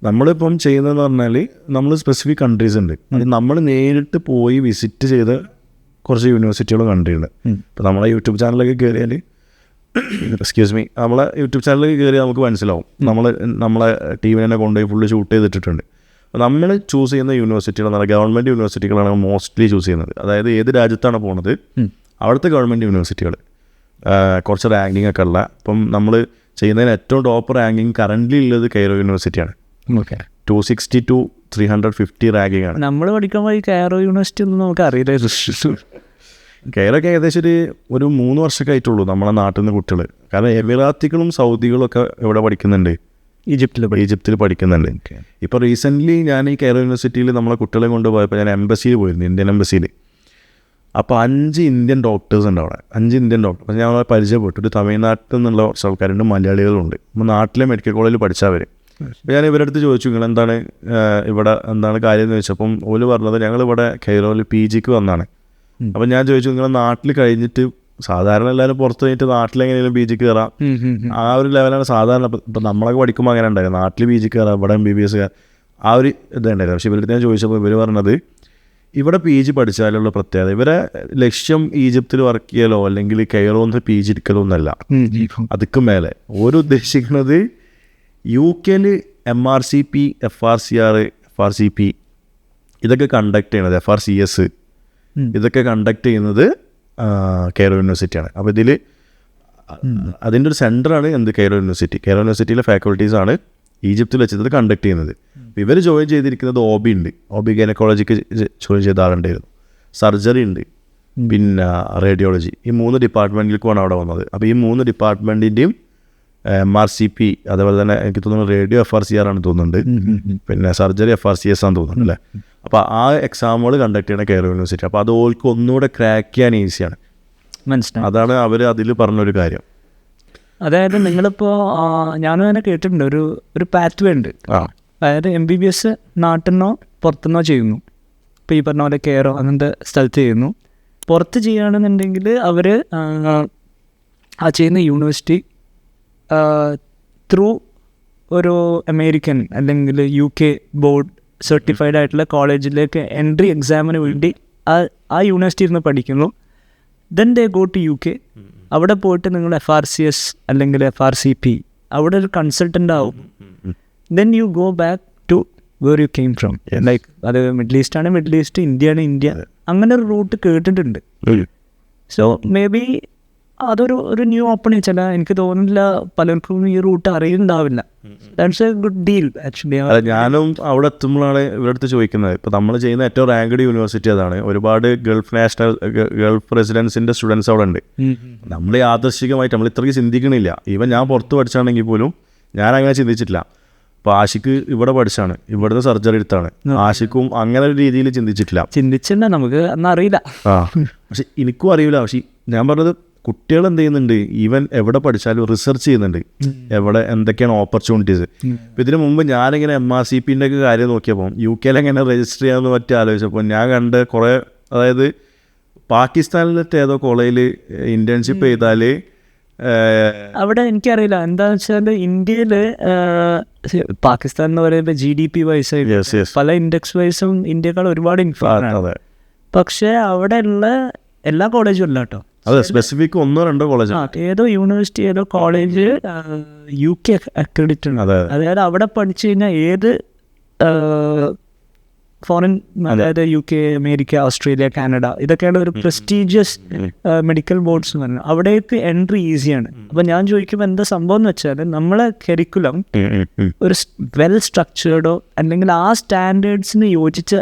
നമ്മളിപ്പം ചെയ്യുന്നതെന്ന് പറഞ്ഞാൽ നമ്മൾ സ്പെസിഫിക് കൺട്രീസ് ഉണ്ട്. നമ്മൾ നേരിട്ട് പോയി വിസിറ്റ് ചെയ്ത കുറച്ച് യൂണിവേഴ്സിറ്റികളും കൺട്രിയുണ്ട്. ഇപ്പോൾ നമ്മളെ യൂട്യൂബ് ചാനലൊക്കെ കയറിയാൽ നമ്മളെ യൂട്യൂബ് ചാനലിൽ കയറി നമുക്ക് മനസ്സിലാവും. നമ്മളെ ടീമിനെ കൊണ്ടുപോയി ഫുള്ള് ഷൂട്ട് ചെയ്തിട്ടുണ്ട്. നമ്മൾ ചൂസ് ചെയ്യുന്ന യൂണിവേഴ്സിറ്റികളെന്ന് പറഞ്ഞാൽ ഗവൺമെൻറ് യൂണിവേഴ്സിറ്റികളാണ് മോസ്റ്റ്ലി ചൂസ് ചെയ്യുന്നത്. അതായത് ഏത് രാജ്യത്താണ് പോകുന്നത് അവിടുത്തെ ഗവൺമെൻറ് യൂണിവേഴ്സിറ്റികൾ കുറച്ച് റാങ്കിങ് ഒക്കെ ഉള്ള. ഇപ്പം നമ്മൾ ചെയ്യുന്നതിന് ഏറ്റവും ടോപ്പ് റാങ്കിങ് കറൻ്റ്ലി ഉള്ളത് കൈറോ യൂണിവേഴ്സിറ്റിയാണ്. 260 to 350 റാങ്കിങ് ആണ്. നമ്മൾ പഠിക്കുമ്പോൾ ഈ കൈറോ യൂണിവേഴ്സിറ്റി ഒന്നും നമുക്ക് അറിയില്ല. കെയറൊക്കെ ഏകദേശം ഒരു 3 വർഷമൊക്കെ ആയിട്ടുള്ളൂ നമ്മളെ നാട്ടിൽ നിന്ന് കുട്ടികൾ. കാരണം എമിറാത്തികളും സൗദികളും ഒക്കെ ഇവിടെ പഠിക്കുന്നുണ്ട്, ഈജിപ്തിൽ പഠിക്കുന്നുണ്ട്. ഇപ്പോൾ റീസെൻ്റ്ലി ഞാൻ ഈ കെയർ യൂണിവേഴ്സിറ്റിയിൽ നമ്മളെ കുട്ടികളെ കൊണ്ടുപോയപ്പോൾ ഞാൻ എംബസിയിൽ പോയിരുന്നു, ഇന്ത്യൻ എംബസിയിൽ. അപ്പോൾ 5 ഇന്ത്യൻ ഡോക്ടേഴ്സ് ഉണ്ട് അവിടെ, 5 ഇന്ത്യൻ ഡോക്ടർ. അപ്പോൾ ഞാൻ അവരെ പരിചയപ്പെട്ടു. ഒരു തമിഴ്നാട്ടിൽ നിന്നുള്ള കുറച്ച് ആൾക്കാരുണ്ട്, മലയാളികളുണ്ട്. അപ്പോൾ നാട്ടിലെ മെഡിക്കൽ കോളേജിൽ പഠിച്ചവർ. അപ്പോൾ ഞാൻ ഇവരുടെ അടുത്ത് ചോദിച്ചു, നിങ്ങൾ എന്താണ് ഇവിടെ എന്താണ് കാര്യം എന്ന് ചോദിച്ചപ്പം ഓല് പറഞ്ഞത് ഞങ്ങളിവിടെ കെയറോയിൽ PGക്ക് വന്നതാണ്. അപ്പം ഞാൻ ചോദിച്ചു, നിങ്ങളെ നാട്ടിൽ കഴിഞ്ഞിട്ട് സാധാരണ എല്ലാവരും പുറത്ത് കഴിഞ്ഞിട്ട് നാട്ടിലെങ്ങനെയും PGക്ക് കയറാം, ആ ഒരു ലെവലാണ് സാധാരണ. ഇപ്പം നമ്മളൊക്കെ പഠിക്കുമ്പോൾ അങ്ങനെ ഉണ്ടായിരുന്നു, നാട്ടിൽ PGക്ക് കയറാം, ഇവിടെ MBBS ആ ഒരു ഇതുണ്ടായിരുന്നു. പക്ഷേ ഇവരുടെ ഞാൻ ചോദിച്ചപ്പോൾ ഇവർ പറഞ്ഞത് ഇവിടെ PG പഠിച്ചാലുള്ള പ്രത്യേകത, ഇവരെ ലക്ഷ്യം ഈജിപ്തിൽ വർക്ക് ചെയ്യലോ അല്ലെങ്കിൽ കെയറോന്ന് PG എടുക്കലോ എന്നല്ല, അതിക്കും മേലെ ഓരോ ഉദ്ദേശിക്കുന്നത് UK MRCP, FRCR, FRCP ഇതൊക്കെ കണ്ടക്ട് ചെയ്യുന്നത്, FRCS ഇതൊക്കെ കണ്ടക്ട് ചെയ്യുന്നത് കെയർ യൂണിവേഴ്സിറ്റിയാണ്. അപ്പോൾ ഇതിൽ അതിൻ്റെ ഒരു സെൻറ്ററാണ് എന്ത് കെയർ യൂണിവേഴ്സിറ്റി. കെയർ യൂണിവേഴ്സിറ്റിയിലെ ഫാക്കൽറ്റീസാണ് ഈജിപ്തിൽ വെച്ചത് കണ്ടക്ട് ചെയ്യുന്നത്. ഇവർ ജോയിൻ ചെയ്തിരിക്കുന്നത് OB ഉണ്ട്, OB ഗൈനക്കോളജിക്ക് ജോയിൻ ചെയ്ത ആളുണ്ടായിരുന്നു, സർജറി ഉണ്ട്, പിന്നെ റേഡിയോളജി. ഈ 3 ഡിപ്പാർട്ട്മെൻറ്റിലേക്കുമാണ് അവിടെ വന്നത്. അപ്പോൾ ഈ 3 ഡിപ്പാർട്ട്മെൻറ്റിൻ്റെയും MRCP അതേപോലെ തന്നെ എനിക്ക് തോന്നുന്നു റേഡിയോ FRCR ആണ് തോന്നുന്നുണ്ട്, പിന്നെ സർജറി FRCS ആണെന്ന് തോന്നുന്നു അല്ലേ. അപ്പോൾ ആ എക്സാമുകൾ കണ്ടക്ട് ചെയ്യണ കെയർ യൂണിവേഴ്സിറ്റി. അപ്പോൾ അത് ഓൾക്ക് ഒന്നുകൂടെ ക്രാക്ക് ചെയ്യാൻ ഈസിയാണ്. മനസ്സിലായി. അതാണ് അവർ അതിൽ പറഞ്ഞൊരു കാര്യം. അതായത് നിങ്ങളിപ്പോൾ ഞാനും അങ്ങനെ കേട്ടിട്ടുണ്ട്, ഒരു പാത്വേ ഉണ്ട്. അതായത് MBBS നാട്ടിൽ നിന്നോ പുറത്തുനിന്നോ ചെയ്യുന്നു. ഇപ്പോൾ ഈ പറഞ്ഞ പോലെ കെയറോ അങ്ങനത്തെ സ്ഥലത്ത് ചെയ്യുന്നു. പുറത്ത് ചെയ്യുകയാണെന്നുണ്ടെങ്കിൽ അവർ ആ ചെയ്യുന്ന യൂണിവേഴ്സിറ്റി ത്രൂ ഒരു അമേരിക്കൻ അല്ലെങ്കിൽ UK ബോർഡ് സർട്ടിഫൈഡ് ആയിട്ടുള്ള കോളേജിലേക്ക് എൻട്രി എക്സാമിന് വേണ്ടി ആ യൂണിവേഴ്സിറ്റിയിൽ നിന്ന് പഠിക്കുന്നു. Then they go to UK. അവിടെ പോയിട്ട് നിങ്ങൾ FRCS അല്ലെങ്കിൽ FRCP അവിടെ ഒരു കൺസൾട്ടൻ്റ് ആവും. Then you go back to where you came from. Like അത് മിഡിൽ ഈസ്റ്റ് ആണ് മിഡിൽ ഈസ്റ്റ്, ഇന്ത്യ ആണ് ഇന്ത്യ, അങ്ങനെ ഒരു റൂട്ട് കേട്ടിട്ടുണ്ട്. സോ മേ ബി അതൊരു ന്യൂ ഓപ്പണിങ്. ചില എനിക്ക് തോന്നുന്നില്ല പലർക്കും ഈ റൂട്ട് അറിയുന്നുണ്ടാവില്ല. That's a good deal actually. ഞാനും അവിടെ എത്തുമ്പോഴാണ് ഇവരുടെ അടുത്ത് ചോദിക്കുന്നത്. ഇപ്പോൾ നമ്മൾ ചെയ്യുന്ന ഏറ്റവും റാങ്ക്ഡ് യൂണിവേഴ്സിറ്റി അതാണ്. ഒരുപാട് ഗൾഫ് റെസിഡൻസിൻ്റെ സ്റ്റുഡൻസ് അവിടെ ഉണ്ട്. നമ്മൾ യാദൃശികമായിട്ട് നമ്മൾ ഇത്രയ്ക്ക് ചിന്തിക്കണില്ല. ഈവൻ ഞാൻ പുറത്ത് പഠിച്ചാണെങ്കിൽ പോലും ഞാൻ അങ്ങനെ ചിന്തിച്ചിട്ടില്ല. അപ്പോൾ ആഷിക്ക് ഇവിടെ പഠിച്ചാണ്, ഇവിടുന്ന് സർജറി എടുത്താണ്. ആഷിക്കും അങ്ങനെ ഒരു രീതിയിൽ ചിന്തിച്ചിട്ടില്ല. നമുക്ക് അന്ന് അറിയില്ല. പക്ഷെ എനിക്കും അറിയില്ല. പക്ഷെ ഞാൻ പറഞ്ഞത് കുട്ടികൾ എന്ത് ചെയ്യുന്നുണ്ട്, ഈവൻ എവിടെ പഠിച്ചാലും റിസർച്ച് ചെയ്യുന്നുണ്ട്, എവിടെ എന്തൊക്കെയാണ് ഓപ്പർച്യൂണിറ്റീസ്. ഇപ്പം ഇതിനു മുമ്പ് ഞാനിങ്ങനെ MRCPൻ്റെ ഒക്കെ കാര്യം നോക്കിയപ്പോൾ UK എങ്ങനെ രജിസ്റ്റർ ചെയ്യാമെന്ന് പറ്റി ആലോചിച്ചപ്പോൾ ഞാൻ കണ്ട് കുറേ, അതായത് പാകിസ്ഥാനിലത്തെ ഏതോ കോളേജിൽ ഇൻറ്റേൺഷിപ്പ് ചെയ്താൽ അവിടെ എനിക്കറിയില്ല എന്താണെന്ന് വെച്ചാൽ ഇന്ത്യയിൽ പാകിസ്ഥാൻ എന്ന് പറയുമ്പോൾ GDP വൈസ് പല ഇൻഡെക്സ് വൈസും ഇന്ത്യക്കാൾ ഒരുപാട് ഇൻഫോർമാണ്. പക്ഷേ അവിടെ ഉള്ള എല്ലാ കോളേജും അല്ല കേട്ടോ, അതെ സ്പെസിഫിക് 1-2 കോളേജ്, ഏതോ യൂണിവേഴ്സിറ്റി ഏതോ കോളേജ് UK അക്രഡിറ്റ് ഉണ്ട്. അതായത് അവിടെ പഠിച്ചു കഴിഞ്ഞാൽ ഏത് ഫോറിൻ, അതായത് UK, അമേരിക്ക, ഓസ്ട്രേലിയ, കാനഡ ഇതൊക്കെയാണ് ഒരു പ്രസ്റ്റീജിയസ് മെഡിക്കൽ ബോർഡ്സ് എന്ന് പറഞ്ഞാൽ അവിടേക്ക് എൻട്രി ഈസിയാണ്. അപ്പം ഞാൻ ചോദിക്കുമ്പോൾ എന്താ സംഭവം എന്ന് വെച്ചാൽ നമ്മളെ കരിക്കുലം ഒരു വെൽ സ്ട്രക്ചേർഡോ അല്ലെങ്കിൽ ആ സ്റ്റാൻഡേർഡ്സിന് യോജിച്ച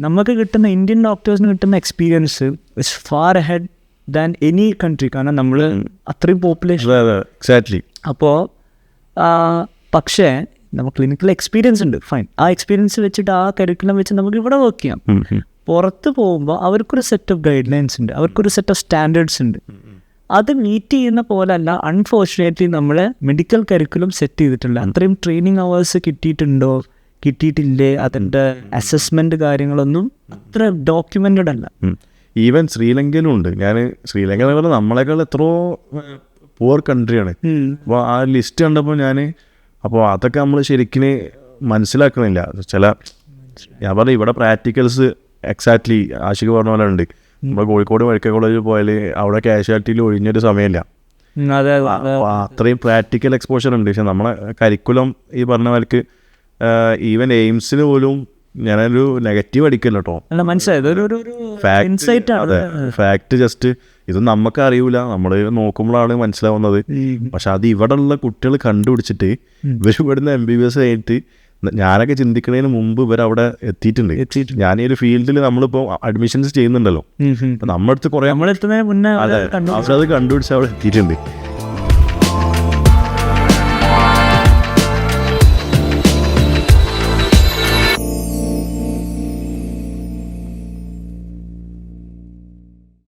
നമുക്ക് കിട്ടുന്ന ഇന്ത്യൻ ഡോക്ടേഴ്സിന് കിട്ടുന്ന experience is far ahead than any country. കാരണം നമ്മൾ അത്രയും പോപ്പുലേഷൻ. എക്സാക്ട്ലി. അപ്പോൾ പക്ഷേ നമുക്ക് ക്ലിനിക്കൽ എക്സ്പീരിയൻസ് ഉണ്ട്, ഫൈൻ. ആ എക്സ്പീരിയൻസ് വെച്ചിട്ട് ആ കരിക്കുലം വെച്ച് നമുക്ക് ഇവിടെ വർക്ക് ചെയ്യാം. പുറത്ത് പോകുമ്പോൾ അവർക്കൊരു സെറ്റ് ഓഫ് ഗൈഡ് ലൈൻസ് ഉണ്ട്, അവർക്കൊരു സെറ്റ് ഓഫ് സ്റ്റാൻഡേർഡ്സ് ഉണ്ട്. അത് മീറ്റ് ചെയ്യുന്ന പോലെ അല്ല അൺഫോർച്ചുനേറ്റ്ലി നമ്മൾ മെഡിക്കൽ കരിക്കുലം സെറ്റ് ചെയ്തിട്ടില്ല. അത്രയും ട്രെയിനിങ് അവേഴ്സ് കിട്ടിയിട്ടുണ്ടോ കിട്ടിയിട്ടില്ലേ, അതിൻ്റെ അസസ്മെൻ്റ് കാര്യങ്ങളൊന്നും അത്ര ഡോക്യുമെൻറ്റഡ് അല്ല. ഈവൻ ശ്രീലങ്കയിലും ഉണ്ട്. ഞാൻ ശ്രീലങ്ക എന്ന് പറഞ്ഞാൽ നമ്മളെക്കാൾ എത്രയോ പുവർ കൺട്രിയാണ്. അപ്പോൾ ആ ലിസ്റ്റ് കണ്ടപ്പോൾ അപ്പോൾ അതൊക്കെ നമ്മൾ ശരിക്കും മനസ്സിലാക്കണില്ല. ഞാൻ പറഞ്ഞ ഇവിടെ പ്രാക്ടിക്കൽസ് എക്സാക്ട്ലി ആഷിക്ക് പറഞ്ഞ പോലെ ഉണ്ട്. നമ്മൾ കോഴിക്കോട് മെഡിക്കൽ കോളേജിൽ പോയാൽ അവിടെ കാഷ്വാലിറ്റിയിൽ ഒഴിഞ്ഞൊരു സമയമില്ല. അത്രയും പ്രാക്ടിക്കൽ എക്സ്പോഷർ ഉണ്ട്. പക്ഷെ നമ്മളെ കരിക്കുലം ഈ പറഞ്ഞ പോലെക്ക് ഈവൻ എയിംസിന് പോലും ഞാനൊരു നെഗറ്റീവ് അടിക്കല്ലോ കേട്ടോ, ഫാക്ട് ജസ്റ്റ് ഇത് നമുക്ക് അറിയൂല, നമ്മൾ നോക്കുമ്പോഴാണ് മനസ്സിലാവുന്നത്. പക്ഷെ അത് ഇവിടെ ഉള്ള കുട്ടികൾ കണ്ടുപിടിച്ചിട്ട് ഇവർ ഇവിടുന്ന് MBBS കഴിഞ്ഞിട്ട് ഞാനൊക്കെ ചിന്തിക്കുന്നതിന് മുമ്പ് ഇവരവിടെ എത്തിയിട്ടുണ്ട്. ഞാൻ ഈ ഒരു ഫീൽഡിൽ നമ്മളിപ്പോൾ അഡ്മിഷൻസ് ചെയ്യുന്നുണ്ടല്ലോ, അപ്പം നമ്മുടെ അടുത്ത് കുറേ നമ്മളെത്തുന്നതിന് മുന്നേ അവരത് കണ്ടുപിടിച്ച് അവിടെ എത്തിയിട്ടുണ്ട്.